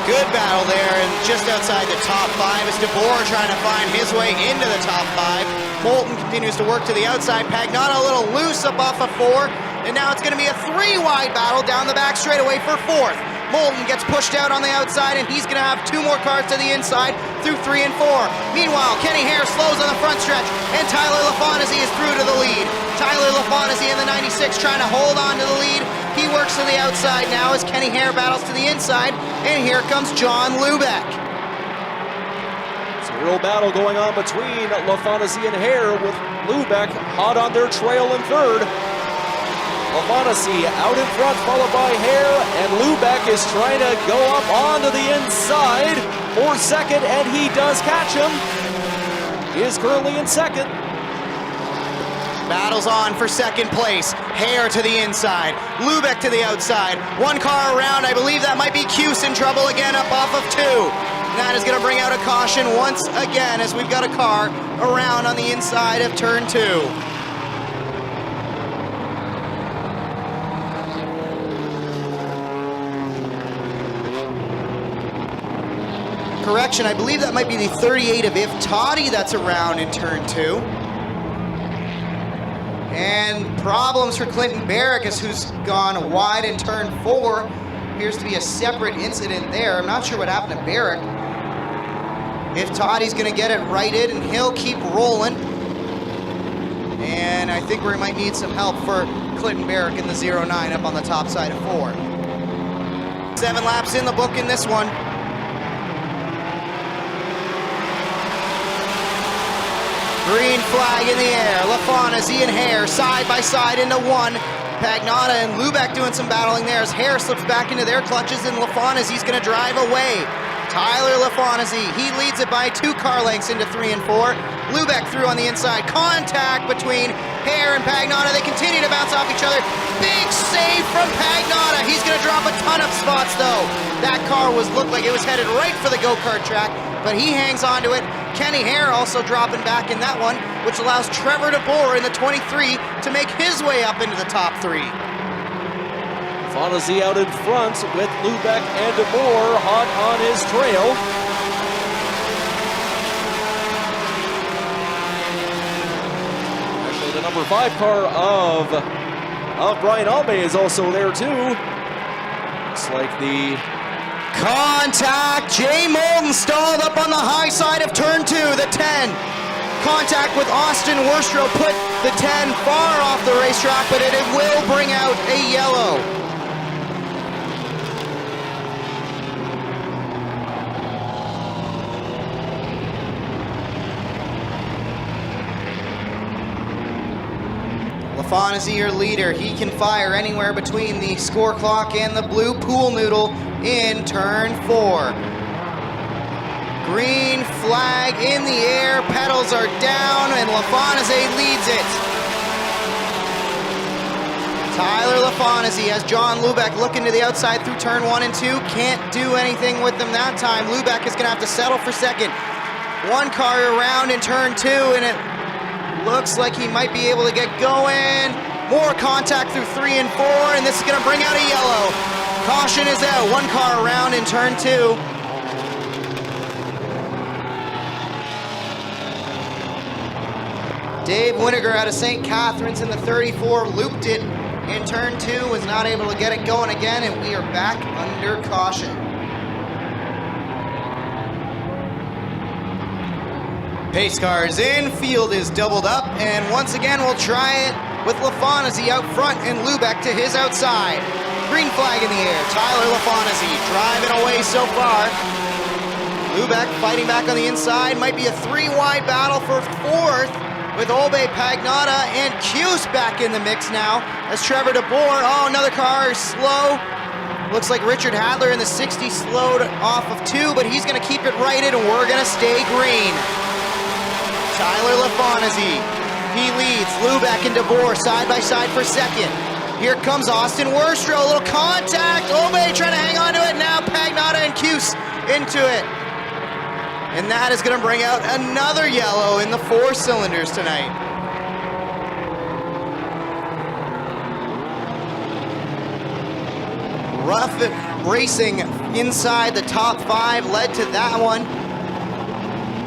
Good battle there, and just outside the top 5 is DeBoer trying to find his way into the top 5. Moulton continues to work to the outside. Pagnotta a little loose up off of 4. And now it's going to be a 3-wide battle down the back straightaway for 4th. Moulton gets pushed out on the outside, and he's going to have 2 more cars to the inside through 3 and 4. Meanwhile, Kenny Hare slows on the front stretch, and Tyler LaFontaine is through to the lead. Tyler LaFontaine in the 96 trying to hold on to the lead. He works to the outside now as Kenny Hare battles to the inside, and here comes John Lubeck. It's a real battle going on between LaFontaine and Hare, with Lubeck hot on their trail in third. LaFontaine out in front, followed by Hare, and Lubeck is trying to go up onto the inside for second, and he does catch him. He is currently in second. Battles on for second place. Hare to the inside, Lubeck to the outside. One car around, I believe that might be Cuse in trouble again up off of 2. That is going to bring out a caution once again as we've got a car around on the inside of turn 2. Correction, I believe that might be the 38 of If Toddy that's around in turn 2. And problems for Clinton Barracus, who's gone wide in turn 4. Appears to be a separate incident there. I'm not sure what happened to Barrick. If Toddy's gonna get it righted, and he'll keep rolling. And I think we might need some help for Clinton Barrick in the 09 up on the top side of 4. 7 laps in the book in this one. Green flag in the air. LaFontaine and Hare side by side into 1. Pagnotta and Lubeck doing some battling there as Hare slips back into their clutches, and LaFontaine's going to drive away. Tyler LaFontaine, he leads it by 2 car lengths into 3 and 4. Lubeck through on the inside. Contact between Hare and Pagnotta. They continue to bounce off each other. Big save from Pagnotta. He's going to drop a ton of spots though. That car looked like it was headed right for the go-kart track, but he hangs on to it. Kenny Hare also dropping back in that one, which allows Trevor DeBoer in the 23 to make his way up into the top 3. LaFontaine out in front with Lubeck and DeBoer hot on his trail. Actually, the number 5 car of Brian Albe is also there too. Looks like the contact. Jay Molden stalled up on the high side of turn 2, the 10. Contact with Austin Worstrow put the 10 far off the racetrack, but it will bring out a yellow. LaFontaine, your leader, he can fire anywhere between the score clock and the blue pool noodle in turn 4. Green flag in the air, pedals are down, and LaFontaine leads it. Tyler LaFontaine has John Lubeck looking to the outside through turn 1 and 2. Can't do anything with them that time. Lubeck is going to have to settle for second. 1 car around in turn 2, and it looks like he might be able to get going. More contact through 3 and 4, and this is going to bring out a yellow. Caution is out. 1 car around in turn 2. Dave Winiger out of St. Catharines in the 34 looped it in turn 2, was not able to get it going again, and we are back under caution. Pace cars in, field is doubled up, and once again we'll try it with LaFontaine out front and Lubeck to his outside. Green flag in the air, Tyler LaFontaine driving away so far. Lubeck fighting back on the inside, might be a 3-wide battle for 4th with Olbe, Pagnotta, and Cuse back in the mix now as Trevor DeBoer, oh, another car slow. Looks like Richard Hadler in the 60 slowed off of 2, but he's gonna keep it righted and we're gonna stay green. Tyler LaFontaine, he leads. Lubeck and DeBoer side by side for second. Here comes Austin Worstrow, a little contact. Obey trying to hang on to it. Now Pagnotta and Cuse into it. And that is going to bring out another yellow in the 4 cylinders tonight. Rough racing inside the top 5 led to that one.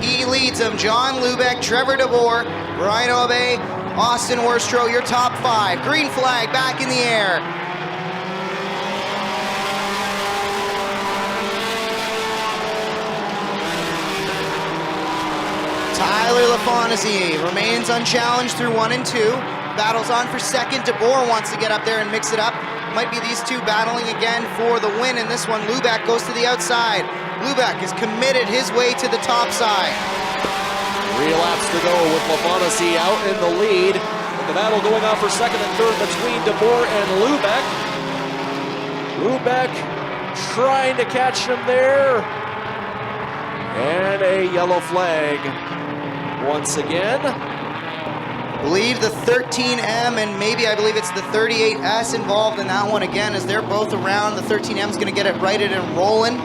He leads them. John Lubeck, Trevor DeBoer, Brian Obey, Austin Worstrow, your top 5. Green flag back in the air. Tyler LaFontaine remains unchallenged through 1 and 2. battles on for second. DeBoer wants to get up there and mix it up. Might be these two battling again for the win in this one. Lubeck goes to the outside. Lubeck has committed his way to the top side. 3 laps to go with LaFontaine out in the lead. And the battle going on for second and third between DeBoer and Lubeck. Lubeck trying to catch him there. And a yellow flag once again. I believe the 13M and maybe I believe it's the 38S involved in that one again, as they're both around. The 13M is going to get it righted and rolling.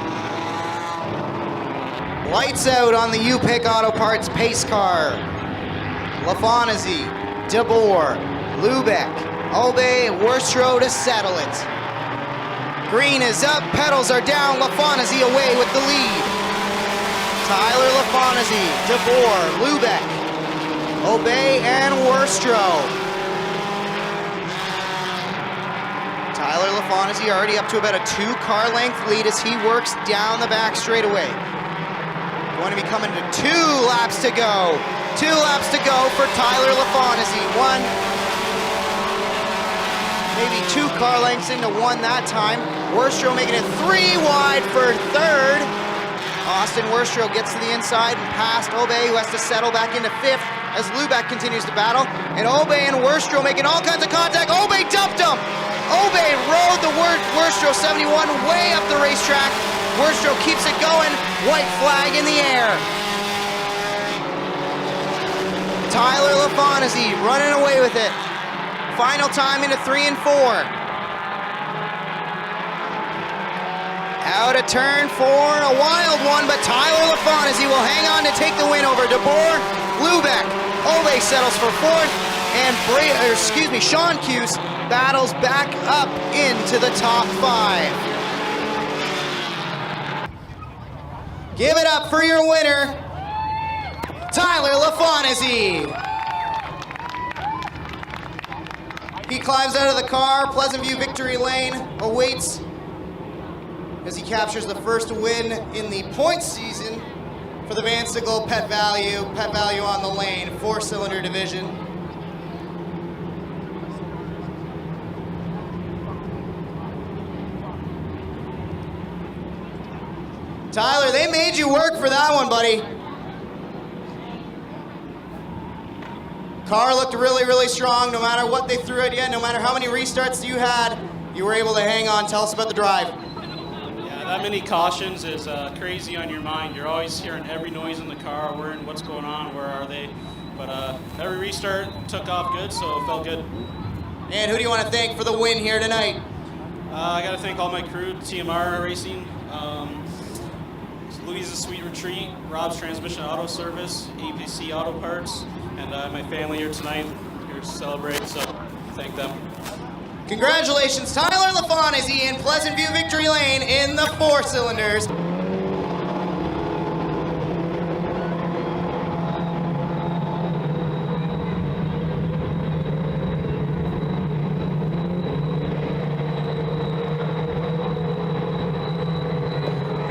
Lights out on the U-Pick Auto Parts pace car. LaFontaine, DeBoer, Lubeck, Obey, Worstrow to settle it. Green is up, pedals are down, LaFontaine away with the lead. Tyler LaFontaine, DeBoer, Lubeck, Obey, and Worstrow. Tyler LaFontaine already up to about a 2-car length lead as he works down the back straightaway. Going to be coming to 2 laps to go. 2 laps to go for Tyler LaFontaine. 1, maybe 2 car lengths into 1 that time. Worstrow making it 3 wide for third. Austin Worstrow gets to the inside and past Obey, who has to settle back into 5th as Lubeck continues to battle. And Obey and Worstrow making all kinds of contact. Obey dumped him. Obey rode the Worstrow 71 way up the racetrack. Worstrow keeps it going. White flag in the air. Tyler LaFontaine running away with it. Final time into 3 and 4. Out of turn 4, a wild one, but Tyler LaFontaine will hang on to take the win over DeBoer, Lubeck. Obey settles for 4th, and Sean Cuse battles back up into the top 5. Give it up for your winner, Tyler LaFontaine. He climbs out of the car. Pleasant View victory lane awaits as he captures the first win in the points season for the Van Sickle Pet Value on the lane, 4-cylinder division. Tyler, they made you work for that one, buddy. Car looked really, really strong. No matter what they threw at you, no matter how many restarts you had, you were able to hang on. Tell us about the drive. Yeah, that many cautions is crazy on your mind. You're always hearing every noise in the car, wondering what's going on, where are they? But every restart took off good, so it felt good. And who do you want to thank for the win here tonight? I got to thank all my crew, TMR Racing, Louise's Sweet Retreat, Rob's Transmission Auto Service, APC Auto Parts, and my family here tonight, here to celebrate, so thank them. Congratulations, Tyler LaFontaine in Pleasant View Victory Lane in the 4-cylinders.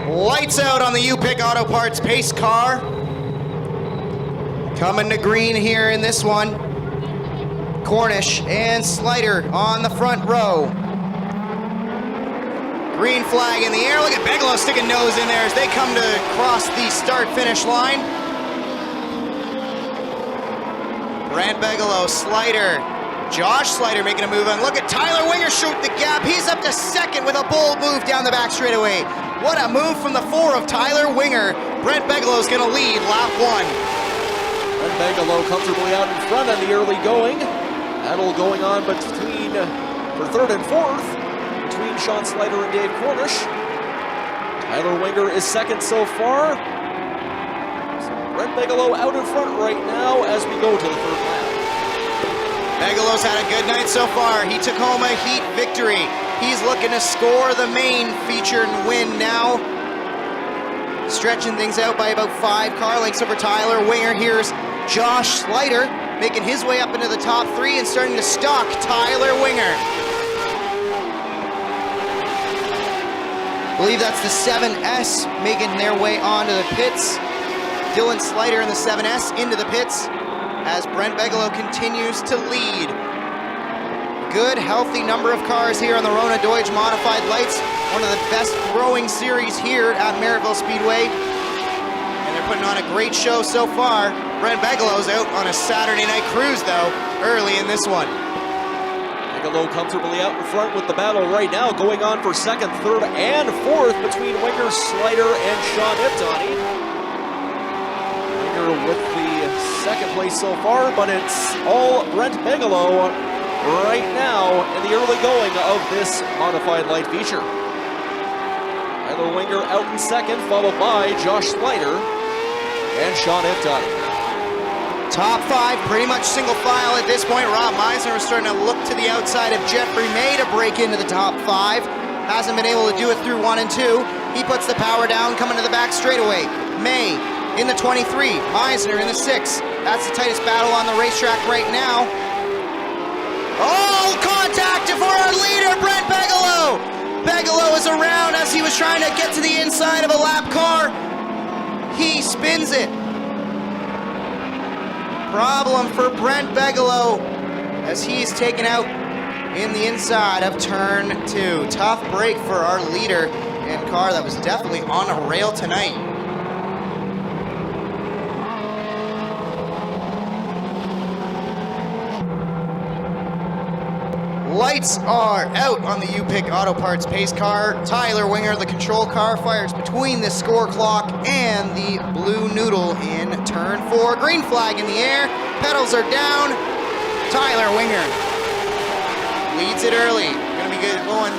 Lights out on the U-Pick Auto Parts pace car. Coming to green here in this one. Cornish and Slider on the front row. Green flag in the air. Look at Bigelow sticking nose in there as they come to cross the start-finish line. Brant Bigelow, Slider, Josh Slider making a move on. Look at Tyler Winger shoot the gap. He's up to second with a bold move down the back straightaway. What a move from the 4 of Tyler Winger. Brent Bigelow's going to lead lap 1. Brent Bigelow comfortably out in front on the early going. Battle going on for 3rd and 4th between Sean Slider and Dave Cornish. Tyler Winger is second so far. So Brent Bigelow out in front right now as we go to the 3rd lap. Bigelow's had a good night so far. He took home a heat victory. He's looking to score the main feature and win now. Stretching things out by about 5 car lengths over Tyler Winger. Here's Josh Slider making his way up into the top 3 and starting to stalk Tyler Winger. I believe that's the 7S making their way onto the pits. Dylan Slider in the 7S into the pits as Brent Bigelow continues to lead good, healthy number of cars here on the Rona Deutsch Modified Lights. One of the best throwing series here at Merrittville Speedway. And they're putting on a great show so far. Brent Bigelow's out on a Saturday night cruise, though, early in this one. Bigelow comfortably out in front with the battle right now, going on for second, third, and fourth between Winger, Slider, and Sean Iptani. Winger with the second place so far, but it's all Brent Bigelow right now in the early going of this modified light feature. Tyler Winger out in second, followed by Josh Slider and Sean Iptani. Top five, pretty much single file at this point. Rob Meisner is starting to look to the outside of Jeffrey May to break into the top five. Hasn't been able to do it through 1 and 2. He puts the power down, coming to the back straightaway. May in the 23, Meisner in the 6. That's the tightest battle on the racetrack right now. Oh, contact for our leader, Brent Bigelow. Bigelow is around as he was trying to get to the inside of a lap car. He spins it. Problem for Brent Bigelow as he's taken out in the inside of turn 2. Tough break for our leader and car that was definitely on a rail tonight. Lights are out on the U-Pick Auto Parts pace car. Tyler Winger, the control car, fires between the score clock and the blue noodle in turn 4. Green flag in the air, pedals are down. Tyler Winger leads it early. Gonna be good going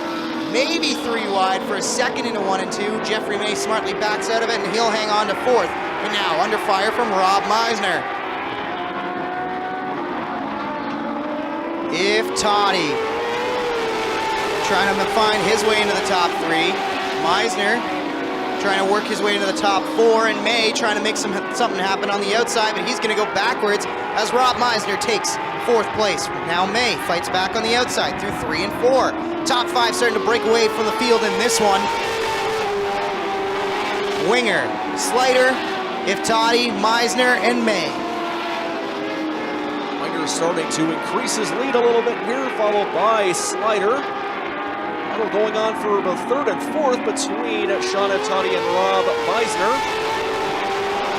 maybe 3 wide for a second into 1 and 2. Jeffrey May smartly backs out of it and he'll hang on to 4th. And now under fire from Rob Meisner. Iptani trying to find his way into the top 3. Meisner trying to work his way into the top 4, and May trying to make something happen on the outside, but he's going to go backwards as Rob Meisner takes 4th place. Now May fights back on the outside through 3 and 4. Top 5 starting to break away from the field in this one. Winger, Slider, Iptani, Meisner, and May. Starting to increase his lead a little bit here, followed by Slider. Battle going on for the 3rd and 4th between Sean Iptani and Rob Meisner.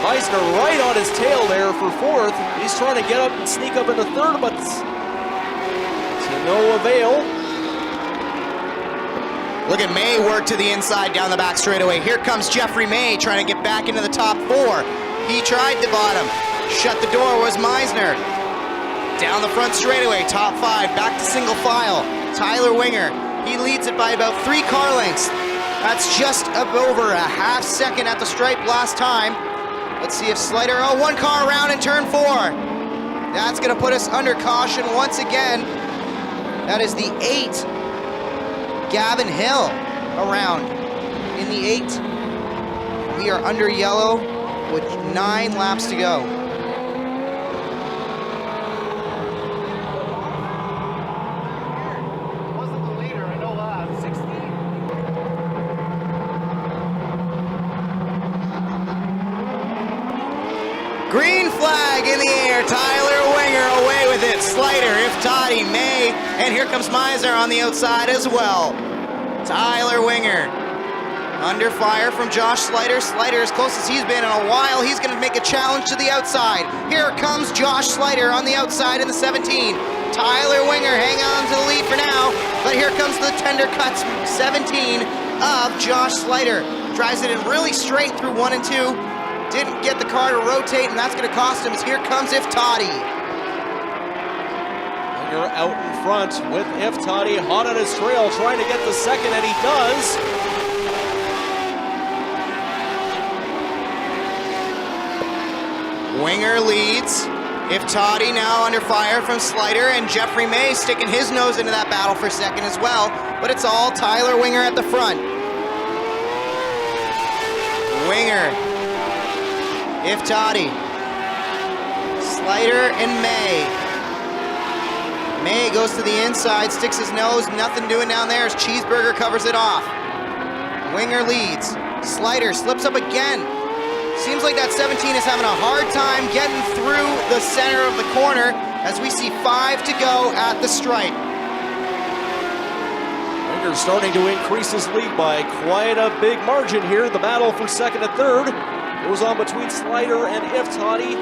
Meisner right on his tail there for 4th. He's trying to get up and sneak up into 3rd, but to no avail. Look at May work to the inside down the back straightaway. Here comes Jeffrey May trying to get back into the top 4. He tried the bottom. Shut the door was Meisner. Down the front straightaway, top 5, back to single file. Tyler Winger, he leads it by about 3 car lengths. That's just over a half second at the stripe last time. Let's see if Slider, 1 car around in turn 4. That's gonna put us under caution once again. That is the 8. Gavin Hill around in the 8. We are under yellow with 9 laps to go. Green flag in the air, Tyler Winger away with it. Slider, Iptani, May, and here comes Meisner on the outside as well. Tyler Winger under fire from Josh Slider. Slider as close as he's been in a while. He's gonna make a challenge to the outside. Here comes Josh Slider on the outside in the 17. Tyler Winger hang on to the lead for now, but here comes the tender cuts 17 of Josh Slider. Drives it in really straight through 1 and 2. Didn't get the car to rotate, and that's going to cost him. Here comes Iptani. Winger out in front with Iptani hot on his trail, trying to get the second, and he does. Winger leads. Iptani now under fire from Slider, and Jeffrey May sticking his nose into that battle for second as well. But it's all Tyler Winger at the front. Winger. Iptani, Slider, and May. May goes to the inside, sticks his nose, nothing doing down there as Cheeseburger covers it off. Winger leads. Slider slips up again. Seems like that 17 is having a hard time getting through the center of the corner as we see 5 to go at the stripe. Winger starting to increase his lead by quite a big margin here. The battle for second and third goes on between Slider and Iftani.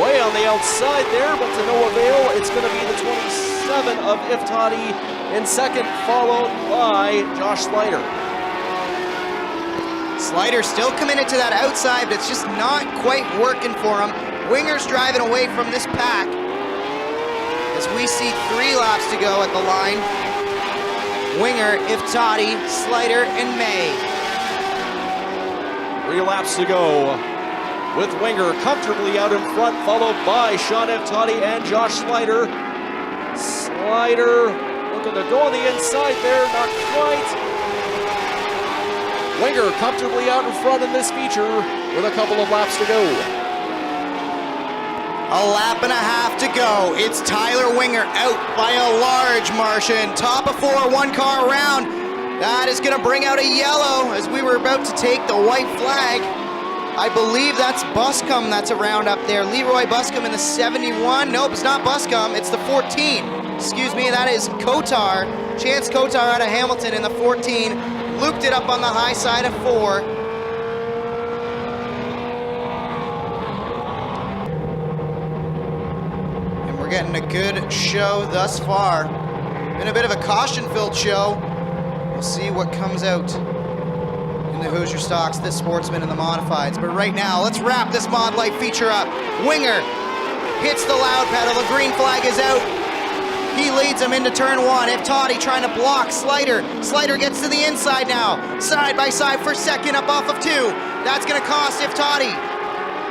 Way on the outside there, but to no avail. It's going to be the 27 of Iftani in second, followed by Josh Slider. Slider still committed to that outside, but it's just not quite working for him. Winger's driving away from this pack as we see 3 laps to go at the line. Winger, Iftani, Slider, and May. 3 laps to go, with Winger comfortably out in front, followed by Sean Iftani and Josh Slider. Slider looking to go on the inside there, not quite. Winger comfortably out in front in this feature with a couple of laps to go. A lap and a half to go. It's Tyler Winger out by a large margin. Top of 4, 1 car around. That is going to bring out a yellow as we were about to take the white flag. I believe that's Buscombe that's around up there. Leroy Buscombe in the 71. Nope, it's not Buscombe. It's the 14. Excuse me, that is Kotar. Chance Kotar out of Hamilton in the 14. Looped it up on the high side of 4. And we're getting a good show thus far. Been a bit of a caution-filled show. We'll see what comes out in the Hoosier Stocks, this Sportsman and the Modifieds. But right now, let's wrap this Mod Light feature up. Winger hits the loud pedal. The green flag is out. He leads him into turn 1. Iftani trying to block Slider. Slider gets to the inside now. Side by side for second up off of 2. That's going to cost Iftani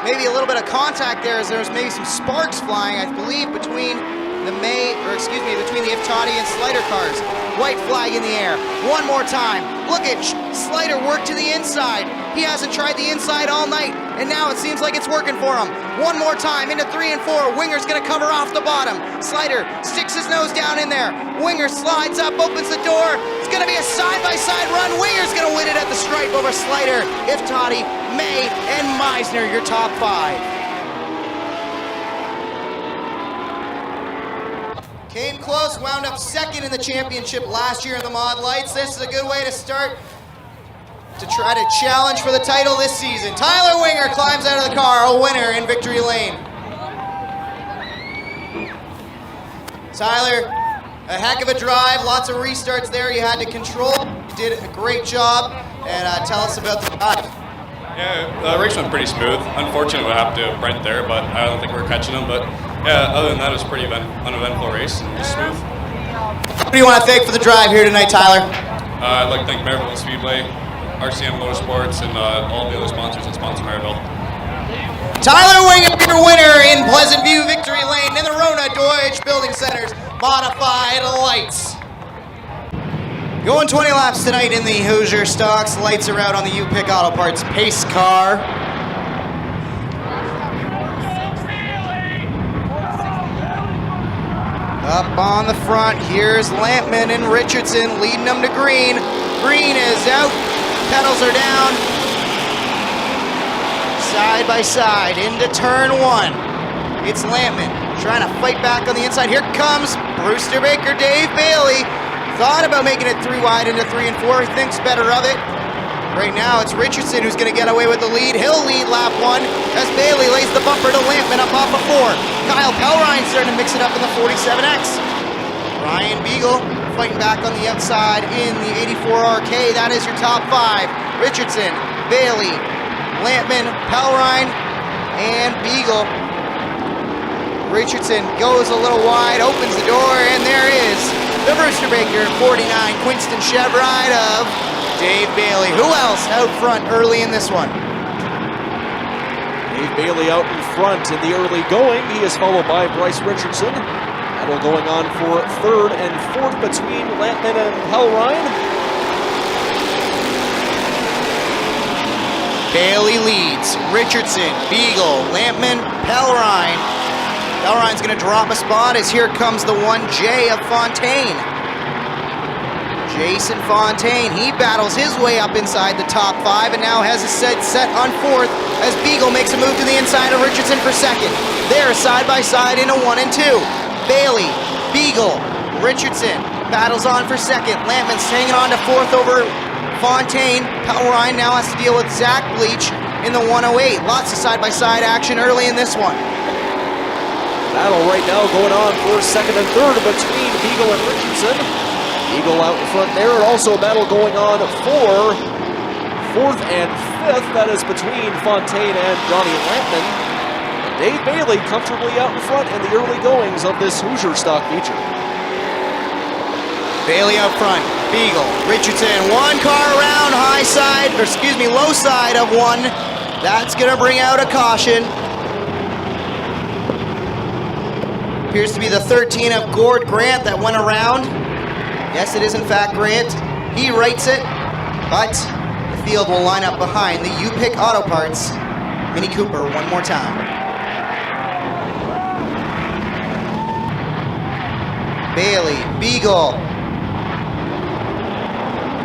maybe a little bit of contact there as there's maybe some sparks flying, I believe, between the between the Iftani and Slider cars. White flag in the air. One more time. Look at Slider work to the inside. He hasn't tried the inside all night, and now it seems like it's working for him. One more time into 3 and 4. Winger's gonna cover off the bottom. Slider sticks his nose down in there. Winger slides up, opens the door. It's gonna be a side-by-side run. Winger's gonna win it at the stripe over Slider. Iftani, May, and Meisner, your top 5. Came close, wound up second in the championship last year in the Mod Lights. This is a good way to start to try to challenge for the title this season. Tyler Winger climbs out of the car, a winner in victory lane. Tyler, a heck of a drive, lots of restarts there you had to control. You did a great job, and tell us about the drive. Yeah, the race went pretty smooth. Unfortunately, what happened to Brent there, but I don't think we were catching him. But yeah, other than that, it was a pretty uneventful race and just smooth. What do you want to thank for the drive here tonight, Tyler? I'd like to thank Merrittville Speedway, RCM Motorsports, and all the other sponsors that sponsor Merrittville. Tyler Winger, your winner in Pleasant View Victory Lane in the Rona Deutsch Building Center's Modified Lights. Going 20 laps tonight in the Hoosier Stocks. Lights are out on the U-Pick Auto Parts pace car. Up on the front, here's Lampman and Richardson leading them to green. Green is out, pedals are down. Side by side into turn 1. It's Lampman trying to fight back on the inside. Here comes Brewster Baker, Dave Bailey. Thought about making it 3 wide into 3 and 4. He thinks better of it. Right now, it's Richardson who's going to get away with the lead. He'll lead lap 1 as Bailey lays the bumper to Lampman up off of 4. Kyle Pelrine starting to mix it up in the 47X. Ryan Beagle fighting back on the outside in the 84RK. That is your top 5. Richardson, Bailey, Lampman, Pelrine, and Beagle. Richardson goes a little wide, opens the door, and there is the Brewster Baker 49 Quinston Chevride of Dave Bailey. Who else out front early in this one? Dave Bailey out in front in the early going. He is followed by Bryce Richardson. Battle going on for 3rd and 4th between Lampman and Pelrine. Bailey leads. Richardson, Beagle, Lampman, Pelrine. Pelrine's going to drop a spot as here comes the 1J of Fontaine. Jason Fontaine, he battles his way up inside the top 5 and now has his set on 4th as Beagle makes a move to the inside of Richardson for 2nd. They're side by side into 1 and 2. Bailey, Beagle, Richardson, battles on for second. Lampman's hanging on to fourth over Fontaine. Pal Ryan now has to deal with Zach Bleach in the 108. Lots of side-by-side action early in this one. Battle right now going on for second and third between Beagle and Richardson. Beagle out in front there. Also a battle going on for fourth and fifth. That is between Fontaine and Johnny Lampman. Dave Bailey comfortably out in front in the early goings of this Hoosier stock feature. Bailey out front, Beagle, Richardson, one car around, low side of one. That's gonna bring out a caution. Appears to be the 13 of Gord Grant that went around. Yes, it is in fact Grant. He writes it, but the field will line up behind the U-Pick Auto Parts Mini Cooper one more time. Bailey, Beagle.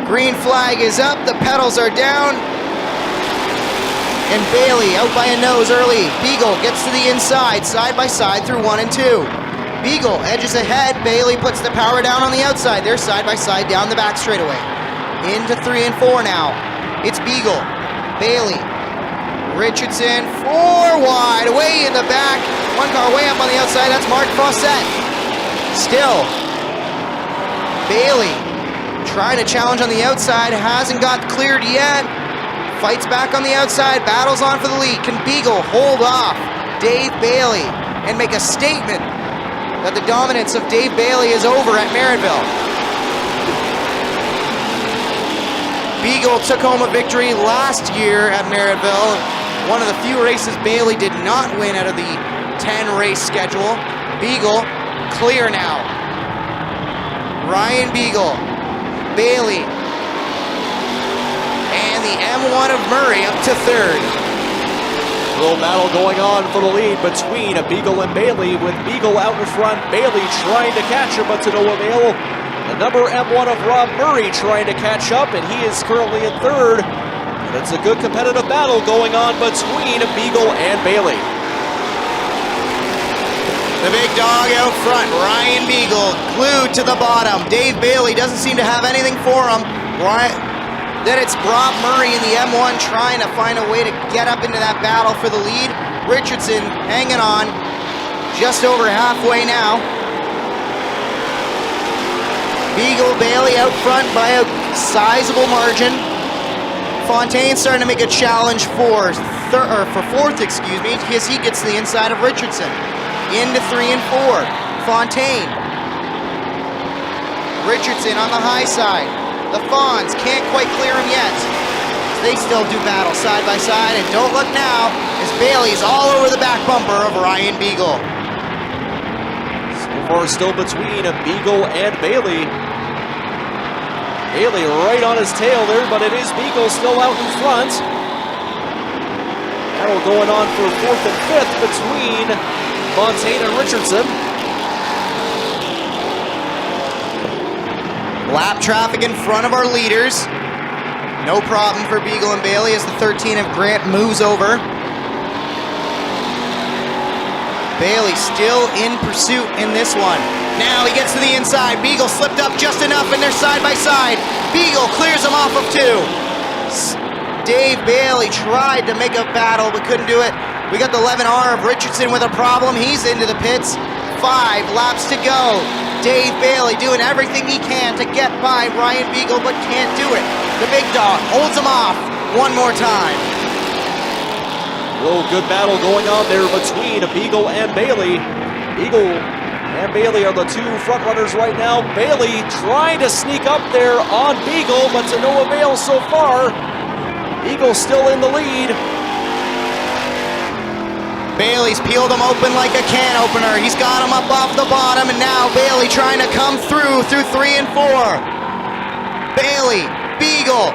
Green flag is up, the pedals are down. And Bailey out by a nose early. Beagle gets to the inside, side by side through 1 and 2. Beagle edges ahead, Bailey puts the power down on the outside. They're side by side down the back straightaway. Into 3 and 4 now. It's Beagle, Bailey, Richardson, 4 wide, way in the back. One car way up on the outside, that's Mark Fawcett. Still, Bailey trying to challenge on the outside, hasn't got cleared yet. Fights back on the outside, battles on for the lead. Can Beagle hold off Dave Bailey and make a statement that the dominance of Dave Bailey is over at Merrittville? Beagle took home a victory last year at Merrittville. One of the few races Bailey did not win out of the 10-race schedule. Beagle clear now. Ryan Beagle, Bailey, and the M1 of Murray up to third. Little battle going on for the lead between Beagle and Bailey, with Beagle out in front, Bailey trying to catch him, but to no avail. The number M1 of Rob Murray trying to catch up, and he is currently in third. And it's a good competitive battle going on between Beagle and Bailey. The big dog out front, Ryan Beagle, glued to the bottom. Dave Bailey doesn't seem to have anything for him. Then it's Rob Murray in the M1 trying to find a way to get up into that battle for the lead. Richardson hanging on, just over halfway now. Beagle, Bailey out front by a sizable margin. Fontaine starting to make a challenge for fourth, because he gets to the inside of Richardson. Into 3 and 4. Fontaine. Richardson on the high side. The Fawns can't quite clear him yet. They still do battle side by side, and don't look now, as Bailey's all over the back bumper of Ryan Beagle. So far still between Beagle and Bailey. Bailey right on his tail there, but it is Beagle still out in front. Battle going on for fourth and fifth between Fontaine and Richardson. Lap traffic in front of our leaders. No problem for Beagle and Bailey as the 13 of Grant moves over. Bailey still in pursuit in this one. Now he gets to the inside. Beagle slipped up just enough and they're side by side. Beagle clears him off of 2. Dave Bailey tried to make a battle but couldn't do it. We got the 11R of Richardson with a problem. He's into the pits. 5 laps to go. Dave Bailey doing everything he can to get by Ryan Beagle, but can't do it. The big dog holds him off one more time. Little good battle going on there between Beagle and Bailey. Beagle and Bailey are the 2 front runners right now. Bailey trying to sneak up there on Beagle, but to no avail so far. Beagle still in the lead. Bailey's peeled him open like a can opener. He's got him up off the bottom, and now Bailey trying to come through 3 and 4. Bailey, Beagle,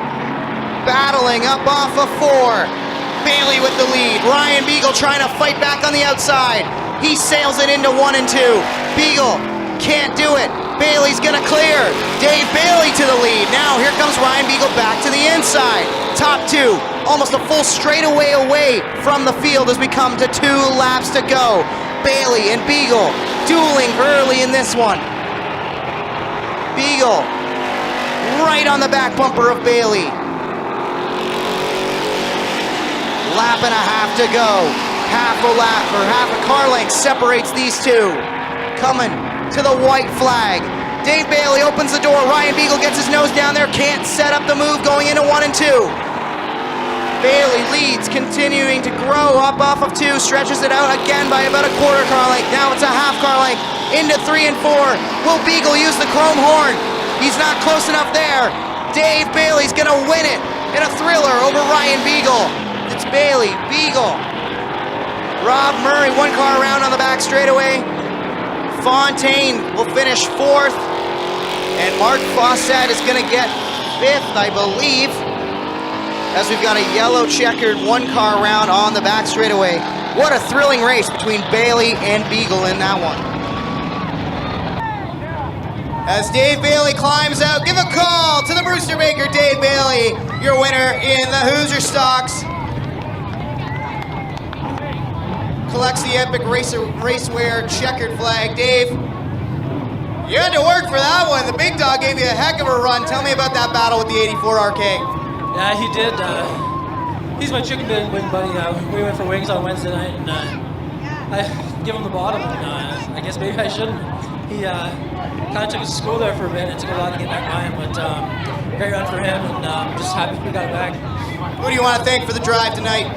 battling up off of 4. Bailey with the lead. Ryan Beagle trying to fight back on the outside. He sails it into 1 and 2. Beagle can't do it. Bailey's gonna clear. Dave Bailey to the lead. Now here comes Ryan Beagle back to the inside. Top 2, almost a full straightaway away from the field as we come to 2 laps to go. Bailey and Beagle dueling early in this one. Beagle right on the back bumper of Bailey. Lap and a half to go. Half a lap or half a car length separates these two. Coming to the white flag. Dave Bailey opens the door. Ryan Beagle gets his nose down there. Can't set up the move going into 1 and 2. Bailey leads, continuing to grow up off of 2. Stretches it out again by about a quarter car length. Now it's a half car length into 3 and 4. Will Beagle use the chrome horn? He's not close enough there. Dave Bailey's gonna win it in a thriller over Ryan Beagle. It's Bailey, Beagle, Rob Murray, 1 car around on the back straightaway. Fontaine will finish 4th. And Mark Fawcett is gonna get 5th, I believe, as we've got a yellow checkered 1 car around on the back straightaway. What a thrilling race between Bailey and Beagle in that one. As Dave Bailey climbs out, give a call to the Brewster Baker Dave Bailey, your winner in the Hoosier Stocks. Collects the epic racewear checkered flag. Dave, you had to work for that one. The big dog gave you a heck of a run. Tell me about that battle with the 84 RK. Yeah, he did. He's my chicken wing buddy. We went for wings on Wednesday night, and I give him the bottom. And I guess maybe I shouldn't. He kind of took us to school there for a bit. It took a lot to get back by him, but great run for him, and I'm just happy we got it back. Who do you want to thank for the drive tonight?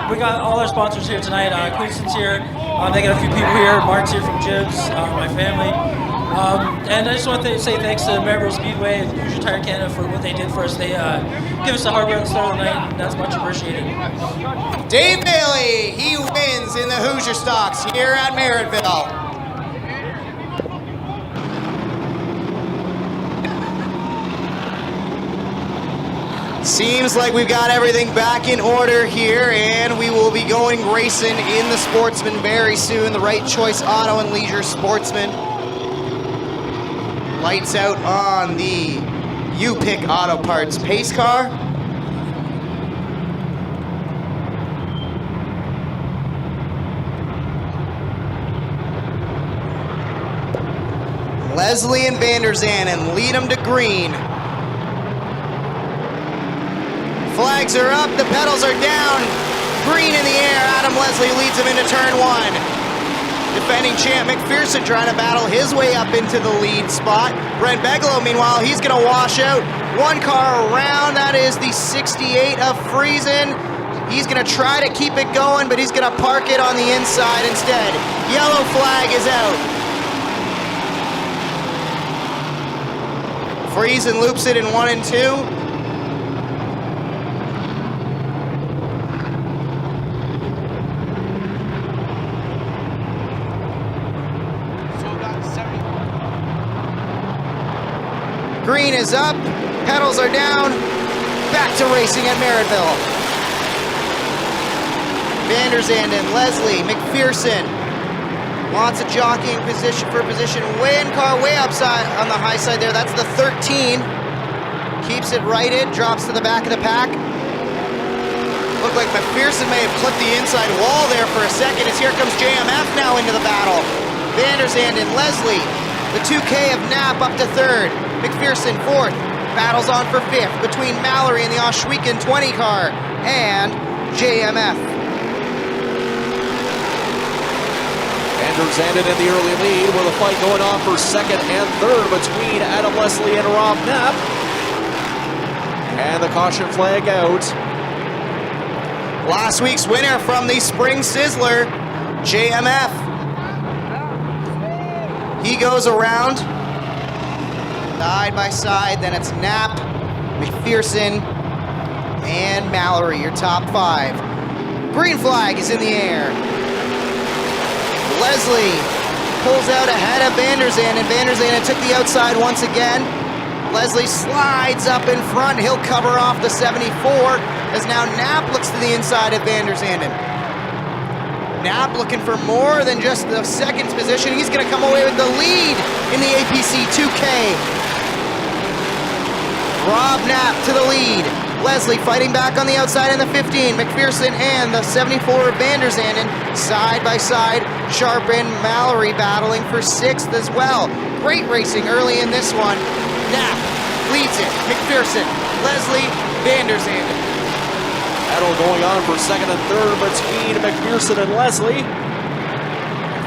We got all our sponsors here tonight. Queenston's here. They got a few people here. Mark's here from Jibs, my family. And I just want to say thanks to Merrittville Speedway and Hoosier Tire Canada for what they did for us. They give us the hardware at the start of the night, and that's much appreciated. Dave Bailey, he wins in the Hoosier Stocks here at Merrittville. Seems like we've got everything back in order here, and we will be going racing in the Sportsman very soon. The Right Choice Auto and Leisure Sportsman. Lights out on the U-Pick Auto Parts pace car. Leslie and Vander Zanen lead them to green. Flags are up, the pedals are down. Green in the air, Adam Leslie leads him into turn 1. Defending champ McPherson trying to battle his way up into the lead spot. Brent Bigelow, meanwhile, he's gonna wash out. 1 car around, that is the 68 of Friesen. He's gonna try to keep it going, but he's gonna park it on the inside instead. Yellow flag is out. Friesen loops it in 1 and 2. Green is up, pedals are down, back to racing at Merrittville. Vander Zanden, Leslie, McPherson, lots of jockeying position for position. Way in car, way upside on the high side there. That's the 13. Keeps it righted, drops to the back of the pack. Looked like McPherson may have clipped the inside wall there for a second, as here comes JMF now into the battle. Vander Zanden, Leslie, the 2K of Knapp up to 3rd. McPherson 4th, battles on for 5th between Mallory and the Oshweekend 20 car and JMF. Vander Zanden in the early lead with a fight going on for 2nd and 3rd between Adam Leslie and Rob Knapp. And the caution flag out. Last week's winner from the Spring Sizzler, JMF. He goes around side by side, then it's Knapp, McPherson, and Mallory, your top 5. Green flag is in the air. Leslie pulls out ahead of Vander Zanden. Vander Zanden took the outside once again. Leslie slides up in front. He'll cover off the 74, as now Knapp looks to the inside of Vander Zanden. Knapp looking for more than just the 2nd position. He's going to come away with the lead in the APC 2K. Rob Knapp to the lead. Leslie fighting back on the outside in the 15. McPherson and the 74 of Vander Zanden side by side. Sharp and Mallory battling for 6th as well. Great racing early in this one. Knapp leads it. McPherson, Leslie, Van der Zanden. Battle going on for second and third between McPherson and Leslie.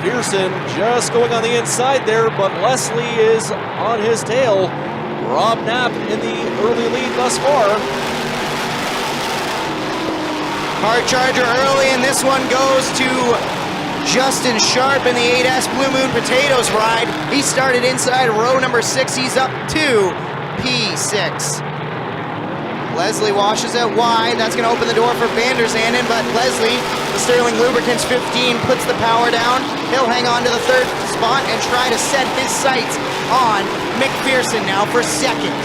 McPherson just going on the inside there, but Leslie is on his tail. Rob Knapp in the early lead thus far. Hard charger early, and this one goes to Justin Sharp in the 8S Blue Moon Potatoes ride. He started inside row number 6. He's up to P6. Leslie washes it wide. That's going to open the door for Van der Zanden, but Leslie, the Sterling Lubricants 15, puts the power down. He'll hang on to the third spot and try to set his sights on McPherson now for second.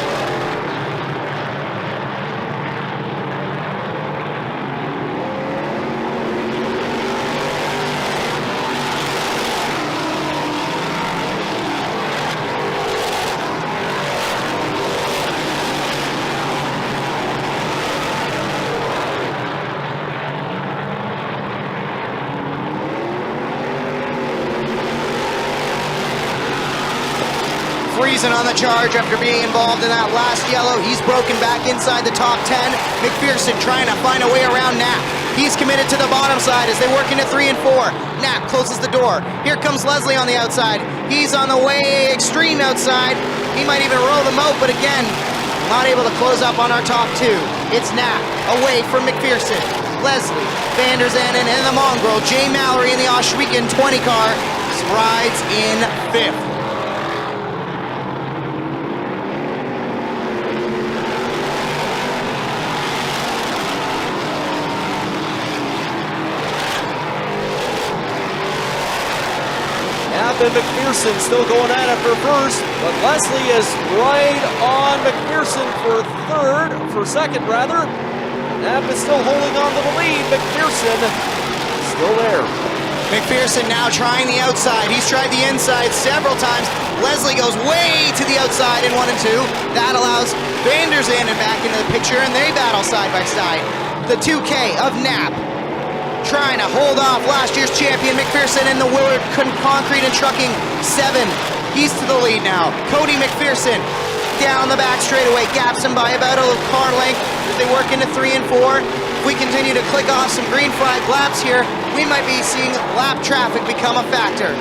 Friesen on the charge after being involved in that last yellow. He's broken back inside the top 10. McPherson trying to find a way around Knapp. He's committed to the bottom side as they work into 3 and 4. Knapp closes the door. Here comes Leslie on the outside. He's on the way extreme outside. He might even roll them out, but again, not able to close up on our top 2. It's Knapp away from McPherson. Leslie, Van der Zanden, and the mongrel, Jay Mallory in the Oshwegan 20 car, rides in 5th. And McPherson still going at it for first, but Leslie is right on McPherson for second rather. Knapp is still holding on to the lead. McPherson still there. McPherson now trying the outside. He's tried the inside several times. Leslie goes way to the outside in 1 and 2. That allows Van der Zanden back into the picture, and they battle side by side. The 2K of Knapp trying to hold off last year's champion McPherson in the Willard Concrete and Trucking 7. He's to the lead now. Cody McPherson down the back straightaway, gaps him by about a car length as they work into 3 and 4. If we continue to click off some green flag laps here, we might be seeing lap traffic become a factor.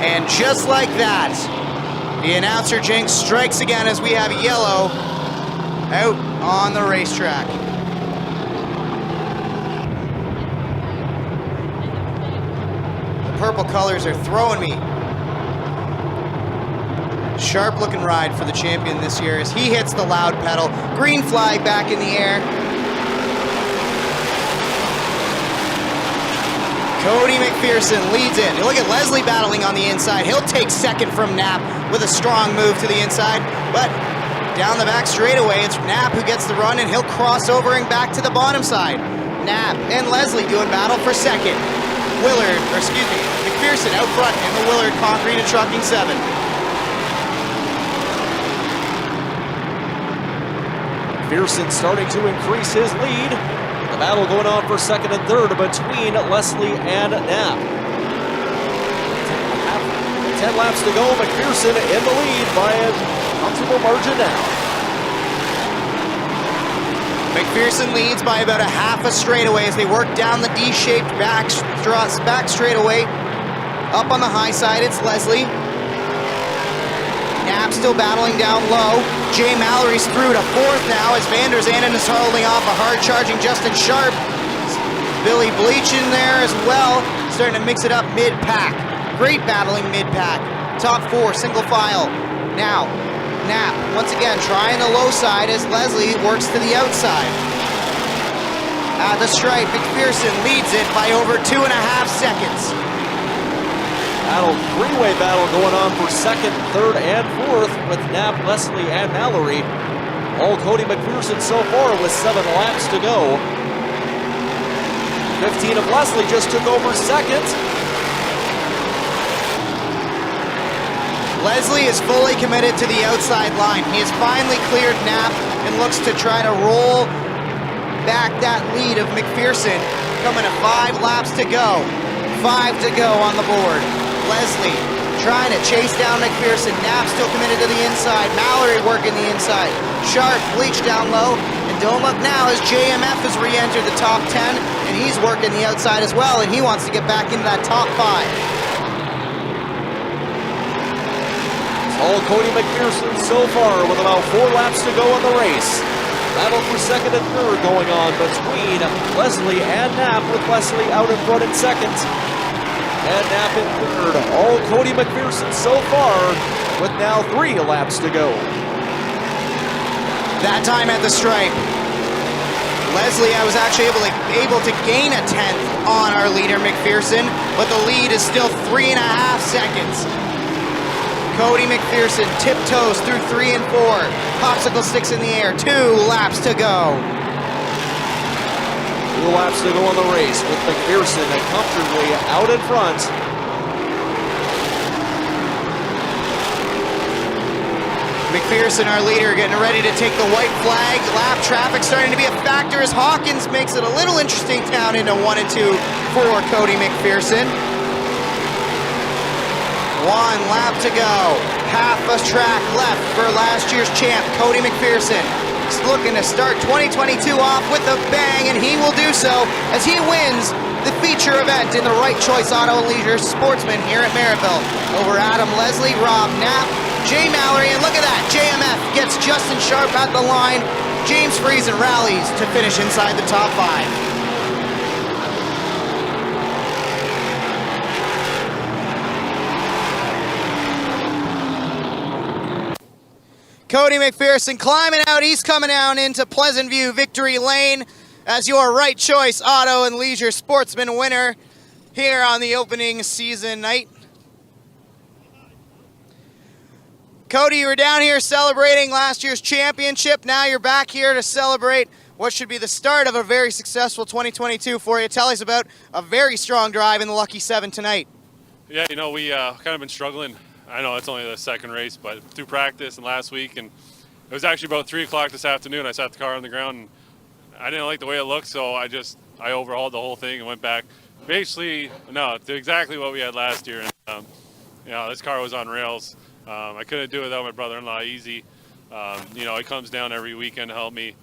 And just like that, the announcer jinx strikes again as we have yellow out on the racetrack. The purple colors are throwing me. Sharp looking ride for the champion this year as he hits the loud pedal. Green flag back in the air. Cody McPherson leads it. Look at Leslie battling on the inside. He'll take second from Knapp with a strong move to the inside, but down the back straightaway, it's Knapp who gets the run, and he'll cross over and back to the bottom side. Knapp and Leslie doing battle for second. McPherson out front in the Willard Concrete and Trucking 7. McPherson starting to increase his lead. The battle going on for second and third between Leslie and Knapp. 10 laps to go. McPherson in the lead by a comfortable margin now. McPherson leads by about a half a straightaway as they work down the D-shaped back straightaway. Up on the high side, it's Leslie. Knapp still battling down low. Jay Mallory's through to 4th now as Van der Zanden is holding off a hard-charging Justin Sharp. Billy Bleach in there as well, starting to mix it up mid-pack. Great battling mid-pack. Top 4, single file. Now, Knapp, once again, trying the low side as Leslie works to the outside. At the stripe, McPherson leads it by over 2.5 seconds. Three-way battle going on for second, third, and fourth with Knapp, Leslie, and Mallory. All Cody McPherson so far with 7 laps to go. 15 of Leslie just took over second. Leslie is fully committed to the outside line. He has finally cleared Knapp and looks to try to roll back that lead of McPherson. coming to 5 laps to go. 5 to go on the board. Leslie trying to chase down McPherson. Knapp still committed to the inside. Mallory working the inside. Sharp, Bleach down low. And don't look now as JMF has re-entered the top 10, and he's working the outside as well, and he wants to get back into that top 5. All Cody McPherson so far with about 4 laps to go in the race. Battle for second and third going on between Leslie and Knapp, with Leslie out in front in second. And Knapp in third. All Cody McPherson so far with now 3 laps to go. That time at the stripe, Leslie, I was actually able to gain a 10th on our leader McPherson, but the lead is still 3.5 seconds. Cody McPherson tiptoes through 3 and 4. Popsicle sticks in the air. 2 laps to go. 2 laps to go in the race with McPherson comfortably out in front. McPherson, our leader, getting ready to take the white flag. Lap traffic starting to be a factor as Hawkins makes it a little interesting down into 1 and 2 for Cody McPherson. 1 lap to go. Half a track left for last year's champ, Cody McPherson. He's looking to start 2022 off with a bang, and he will do so as he wins the feature event in the Right Choice Auto and Leisure Sportsman here at Merrittville. Over Adam Leslie, Rob Knapp, Jay Mallory, and look at that, JMF gets Justin Sharp at the line. James Friesen rallies to finish inside the top 5. Cody McPherson climbing out. He's coming down into Pleasant View Victory Lane as your Right Choice Auto and Leisure Sportsman winner here on the opening season night. Cody, you were down here celebrating last year's championship. Now you're back here to celebrate what should be the start of a very successful 2022 for you. Tell us about a very strong drive in the Lucky 7 tonight. Yeah, you know, we kind of been struggling. I know it's only the second race, but through practice and last week, and it was actually about 3 o'clock this afternoon. I sat the car on the ground, and I didn't like the way it looked, so I overhauled the whole thing and went back. Basically, no, to exactly what we had last year. And, you know, this car was on rails. I couldn't do it without my brother-in-law, Easy. You know, he comes down every weekend to help me.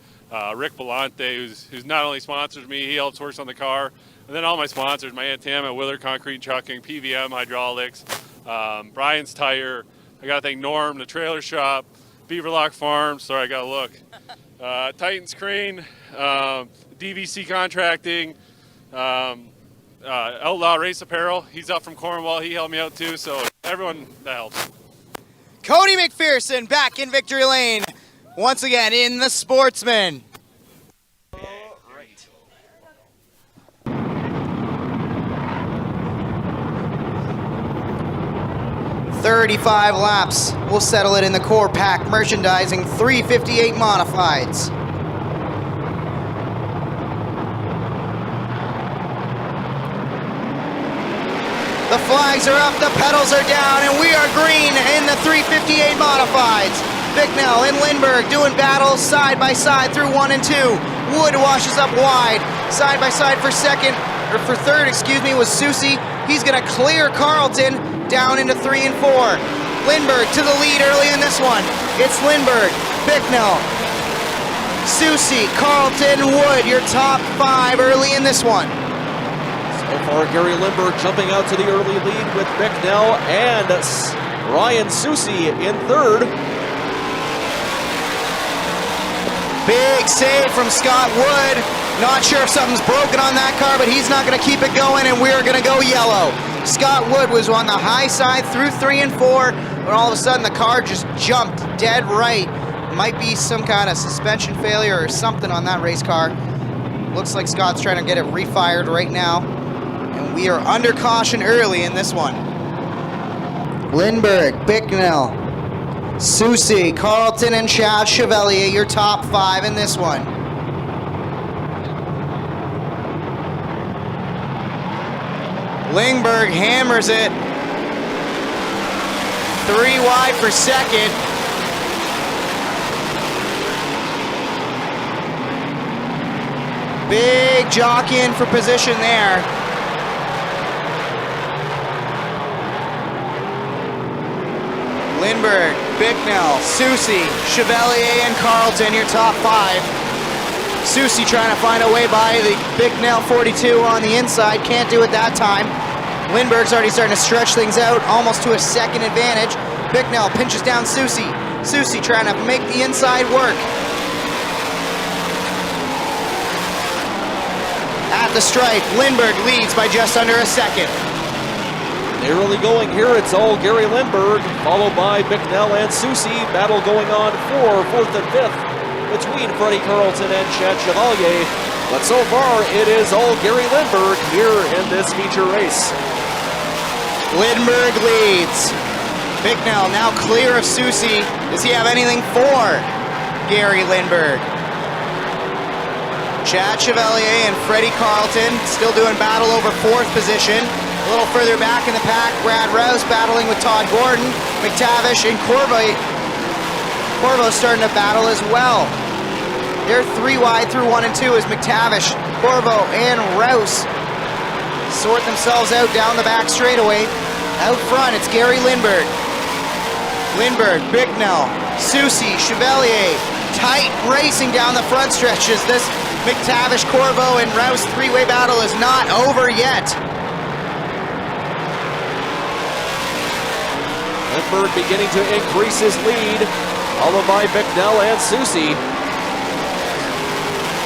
Rick Belante, who's not only sponsors me, he helps works on the car. And then all my sponsors, my Aunt Tam at Willard Concrete Trucking, PVM Hydraulics, Brian's Tire. I got to thank Norm, the trailer shop, Beaverlock Farms. Sorry, I got to look. Titans Crane, DVC Contracting, Outlaw Race Apparel. He's up from Cornwall. He helped me out too. So everyone that helps. Cody McPherson back in Victory Lane once again in the Sportsman. 35 laps. We'll settle it in the core pack merchandising 358 modifieds. The flags are up, the pedals are down, and we are green in the 358 modifieds. Bicknell and Lindbergh doing battle side by side through 1 and 2. Wood washes up wide. Side by side for third, was Susie. He's gonna clear Carlton down into 3 and 4. Lindbergh to the lead early in this one. It's Lindbergh, Bicknell, Susie, Carlton, Wood, your top 5 early in this one. So far, Gary Lindbergh jumping out to the early lead with Bicknell and Ryan Susie in third. Big save from Scott Wood. Not sure if something's broken on that car, but he's not going to keep it going, and we're going to go yellow. Scott Wood was on the high side through 3 and 4, when all of a sudden the car just jumped dead right. Might be some kind of suspension failure or something on that race car. Looks like Scott's trying to get it refired right now, and we are under caution early in this one. Lindbergh, Bicknell, Susie, Carlton, and Chad Chevalier, your top 5 in this one. Lindbergh hammers it. 3 wide for second. Big jockeying for position there. Lindbergh, Bicknell, Susie, Chevalier, and Carlton, your top 5. Susie trying to find a way by the Bicknell 42 on the inside. Can't do it that time. Lindbergh's already starting to stretch things out, almost to a second advantage. Bicknell pinches down Susie. Susie trying to make the inside work. At the stripe, Lindbergh leads by just under a second. Early going here, it's all Gary Lindbergh, followed by Bicknell and Susie. Battle going on for 4th and 5th between Freddie Carlton and Chad Chevalier. But so far, it is all Gary Lindbergh here in this feature race. Lindbergh leads. Bicknell now clear of Susie. Does he have anything for Gary Lindbergh? Chad Chevalier and Freddie Carlton still doing battle over 4th position. A little further back in the pack, Brad Rouse battling with Todd Gordon. McTavish and Corvo's starting to battle as well. They're 3 wide through 1 and 2 as McTavish, Corvo, and Rouse sort themselves out down the back straightaway. Out front, it's Gary Lindbergh. Lindbergh, Bicknell, Susie, Chevalier, tight racing down the front stretches. This McTavish, Corvo, and Rouse 3-way battle is not over yet. Lindbergh beginning to increase his lead, followed by Bicknell and Susie.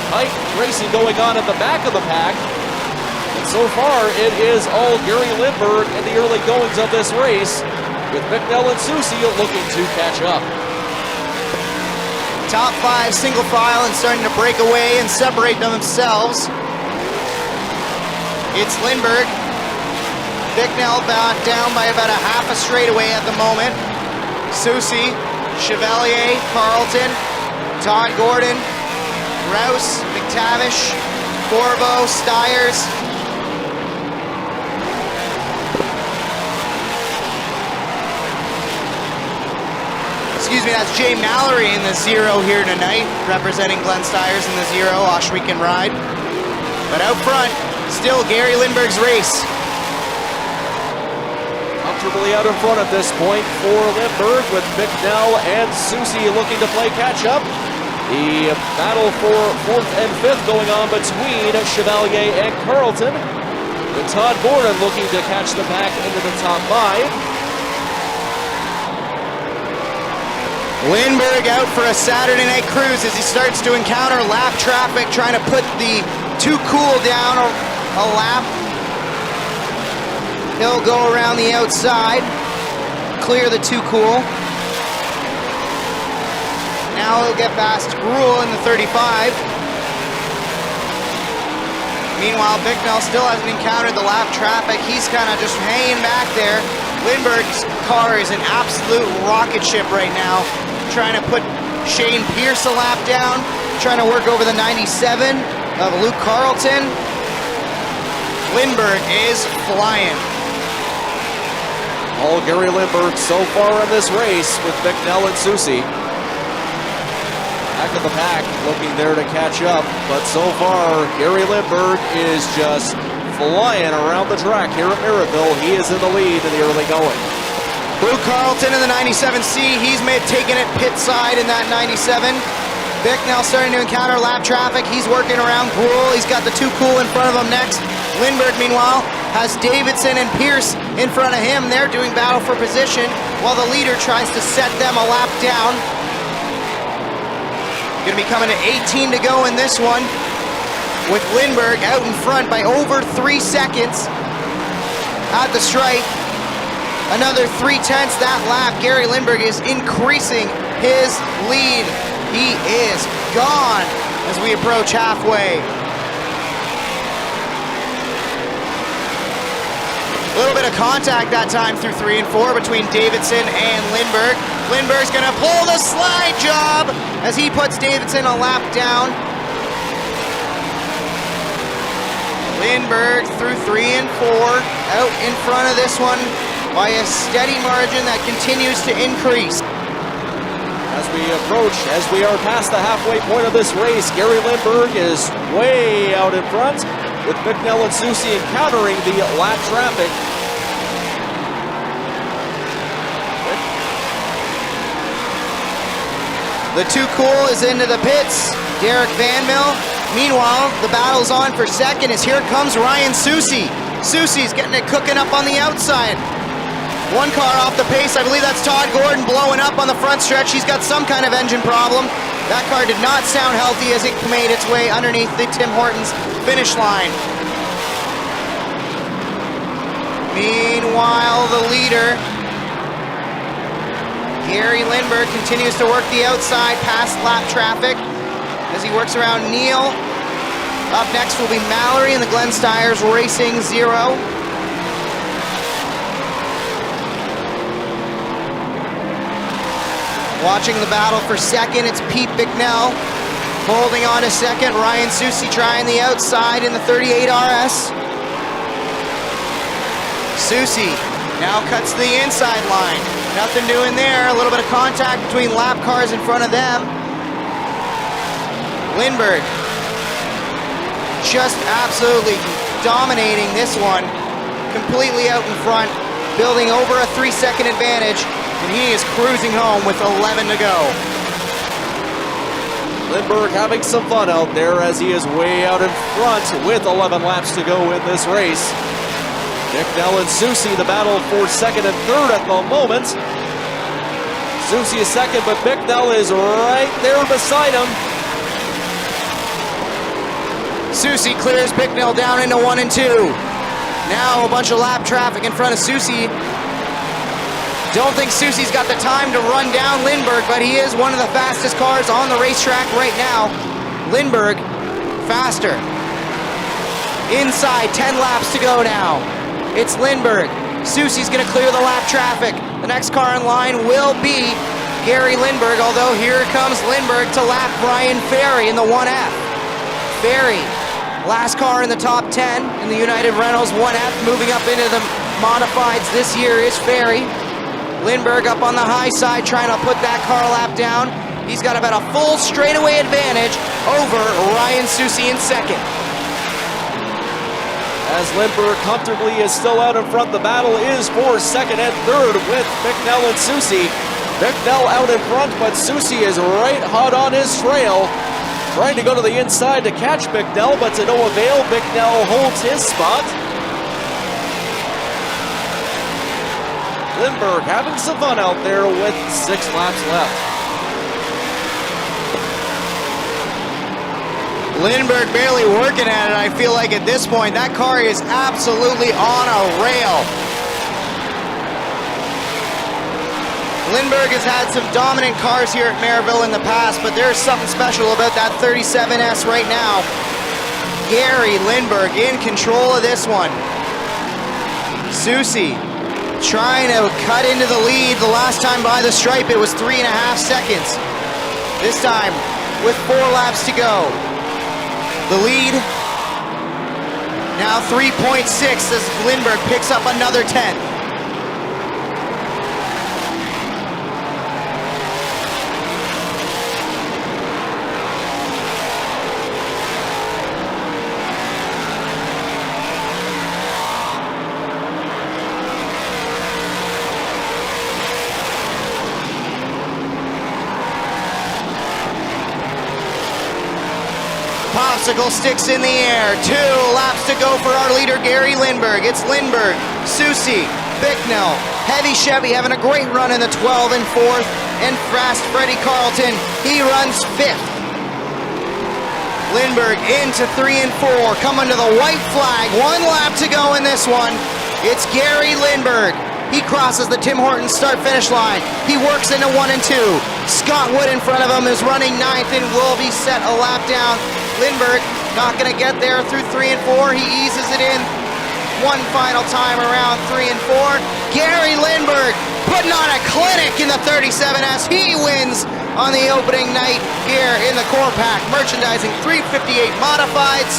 Tight racing going on at the back of the pack. And so far, it is all Gary Lindbergh in the early goings of this race, with Bicknell and Susie looking to catch up. Top 5 single file and starting to break away and separate themselves. It's Lindbergh. Bicknell down by about a half a straightaway at the moment. Susie, Chevalier, Carlton, Todd Gordon, Rouse, McTavish, Corvo, Stiers. Excuse me, that's Jay Mallory in the 0 here tonight, representing Glenn Stiers in the 0 Osh Weekend Ride. But out front, still Gary Lindbergh's race. Comfortably out in front at this point for Lindbergh, with Bicknell and Susie looking to play catch-up. The battle for 4th and 5th going on between Chevalier and Carlton, with Todd Gordon looking to catch the pack into the top 5. Lindbergh out for a Saturday night cruise as he starts to encounter lap traffic, trying to put the Too Cool down a lap. He'll go around the outside, clear the Too Cool. Now he'll get past Rule in the 35. Meanwhile, Bicknell still hasn't encountered the lap traffic. He's kind of just hanging back there. Lindbergh's car is an absolute rocket ship right now, trying to put Shane Pierce a lap down, trying to work over the 97 of Luke Carlton. Lindbergh is flying. All Gary Lindbergh so far in this race with Bicknell and Susie. Back of the pack, looking there to catch up, but so far, Gary Lindbergh is just flying around the track here at Merrittville. He is in the lead in the early going. Luke Carlton in the 97C, he's taking it pit side in that 97. Bicknell starting to encounter lap traffic. He's working around Gruel. He's got the Too Cool in front of him next. Lindbergh, meanwhile, has Davidson and Pierce in front of him. They're doing battle for position while the leader tries to set them a lap down. Going to be coming to 18 to go in this one, with Lindbergh out in front by over 3 seconds at the stripe. Another 3/10 that lap. Gary Lindbergh is increasing his lead. He is gone as we approach halfway. A little bit of contact that time through 3 and 4 between Davidson and Lindbergh. Lindbergh's gonna pull the slide job as he puts Davidson a lap down. Lindbergh through 3 and 4, out in front of this one by a steady margin that continues to increase. As we approach, as we are past the halfway point of this race, Gary Lindberg is way out in front, with Bicknell and Susie encountering the lap traffic. The Too Cool is into the pits. Derek Van Mill. Meanwhile, the battle's on for second as here comes Ryan Susie. Susie's getting it cooking up on the outside. One car off the pace. I believe that's Todd Gordon blowing up on the front stretch. He's got some kind of engine problem. That car did not sound healthy as it made its way underneath the Tim Hortons finish line. Meanwhile, the leader, Gary Lindberg, continues to work the outside past lap traffic as he works around Neil. Up next will be Mallory and the Glenn Stiers Racing 0. Watching the battle for second, it's Pete Bicknell holding on to second. Ryan Susie trying the outside in the 38 RS. Susie now cuts the inside line. Nothing doing there. A little bit of contact between lap cars in front of them. Lindberg just absolutely dominating this one. Completely out in front, building over a 3-second advantage. And he is cruising home with 11 to go. Lindberg having some fun out there as he is way out in front with 11 laps to go in this race. Bicknell and Susie, the battle for second and third at the moment. Susie is second, but Bicknell is right there beside him. Susie clears Bicknell down into 1 and 2. Now a bunch of lap traffic in front of Susie. Don't think Susie's got the time to run down Lindberg, but he is one of the fastest cars on the racetrack right now. Lindberg, faster. Inside, 10 laps to go now. It's Lindberg. Susie's gonna clear the lap traffic. The next car in line will be Gary Lindberg, although here comes Lindberg to lap Brian Ferry in the 1F. Ferry, last car in the top 10 in the United Reynolds 1F, moving up into the modifieds this year is Ferry. Lindberg up on the high side trying to put that car lap down. He's got about a full straightaway advantage over Ryan Susie in second. As Lindberg comfortably is still out in front, the battle is for second and third with Bicknell and Susie. Bicknell out in front, but Susie is right hot on his trail. Trying to go to the inside to catch Bicknell, but to no avail. Bicknell holds his spot. Lindberg having some fun out there with 6 laps left. Lindberg barely working at it, I feel like at this point. That car is absolutely on a rail. Lindberg has had some dominant cars here at Merrittville in the past, but there's something special about that 37S right now. Gary Lindberg in control of this one. Susie trying to cut into the lead. The last time by the stripe, it was 3.5 seconds. This time, with 4 laps to go. The lead, now 3.6 as Lindberg picks up another 10. Popsicle sticks in the air. 2 laps to go for our leader, Gary Lindberg. It's Lindberg, Susie, Bicknell, Heavy Chevy having a great run in the 12 and 4th, and fast Freddie Carlton, he runs 5th. Lindberg into 3 and 4, coming to the white flag. 1 lap to go in this one. It's Gary Lindberg. He crosses the Tim Hortons start-finish line. He works into 1 and 2. Scott Wood in front of him is running 9th and will be set a lap down. Lindberg not going to get there through 3 and 4. He eases it in one final time around 3 and 4. Gary Lindberg putting on a clinic in the 37S. He wins on the opening night here in the Core Pack Merchandising 358 Modifieds.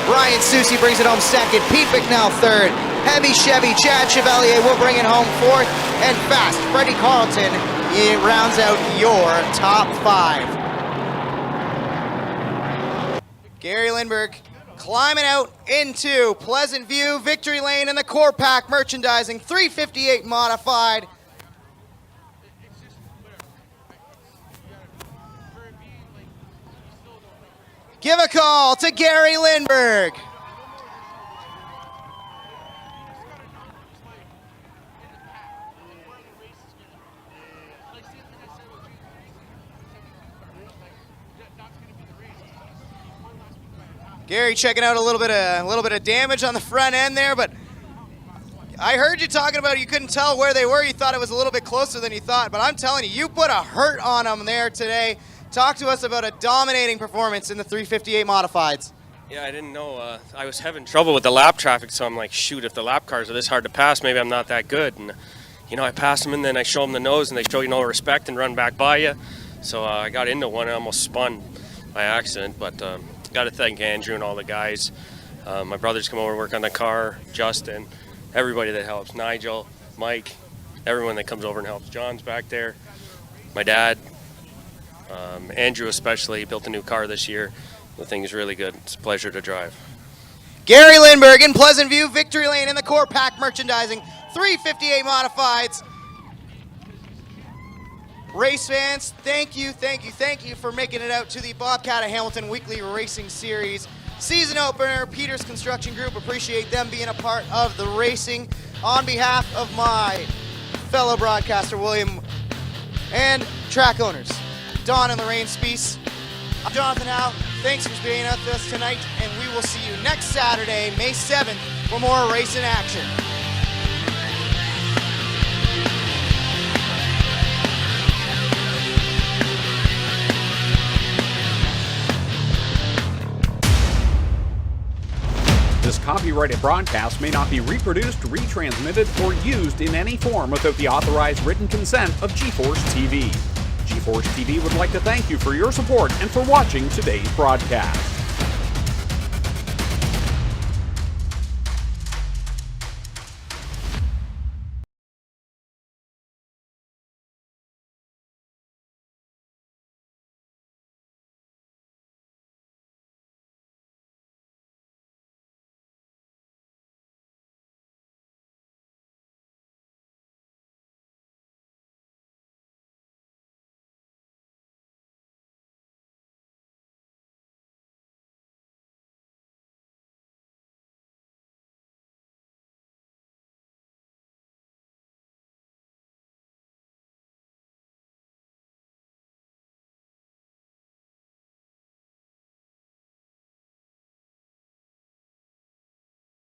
Ryan Susie brings it home second. Pete Bicknell third. Heavy Chevy Chad Chevalier will bring it home fourth. And fast Freddie Carlton, it rounds out your top 5. Gary Lindbergh climbing out into Pleasant View, Victory Lane in the Core Pack Merchandising 358 modified. Give a call to Gary Lindbergh. Gary checking out a little bit of damage on the front end there, but I heard you talking about you couldn't tell where they were. You thought it was a little bit closer than you thought, but I'm telling you, you put a hurt on them there today. Talk to us about a dominating performance in the 358 modifieds. Yeah, I didn't know. I was having trouble with the lap traffic, so I'm like, shoot, if the lap cars are this hard to pass, maybe I'm not that good. And, you know, I pass them, and then I show them the nose, and they show you no respect and run back by you. So I got into one. I almost spun by accident, but got to thank Andrew and all the guys. My brothers come over and work on the car, Justin, everybody that helps, Nigel, Mike, everyone that comes over and helps. John's back there, my dad, Andrew especially, built a new car this year. The thing is really good. It's a pleasure to drive. Gary Lindbergh in Pleasant View, Victory Lane in the Core Pack Merchandising 358 modifieds. Race fans, thank you for making it out to the Bobcat of Hamilton Weekly Racing Series season opener. Peters Construction Group, appreciate them being a part of the racing. On behalf of my fellow broadcaster, William, and track owners, Don and Lorraine Speece, I'm Jonathan Howe. Thanks for being with us tonight, and we will see you next Saturday, May 7th, for more racing action. This copyrighted broadcast may not be reproduced, retransmitted, or used in any form without the authorized written consent of GForceTV. GForceTV would like to thank you for your support and for watching today's broadcast.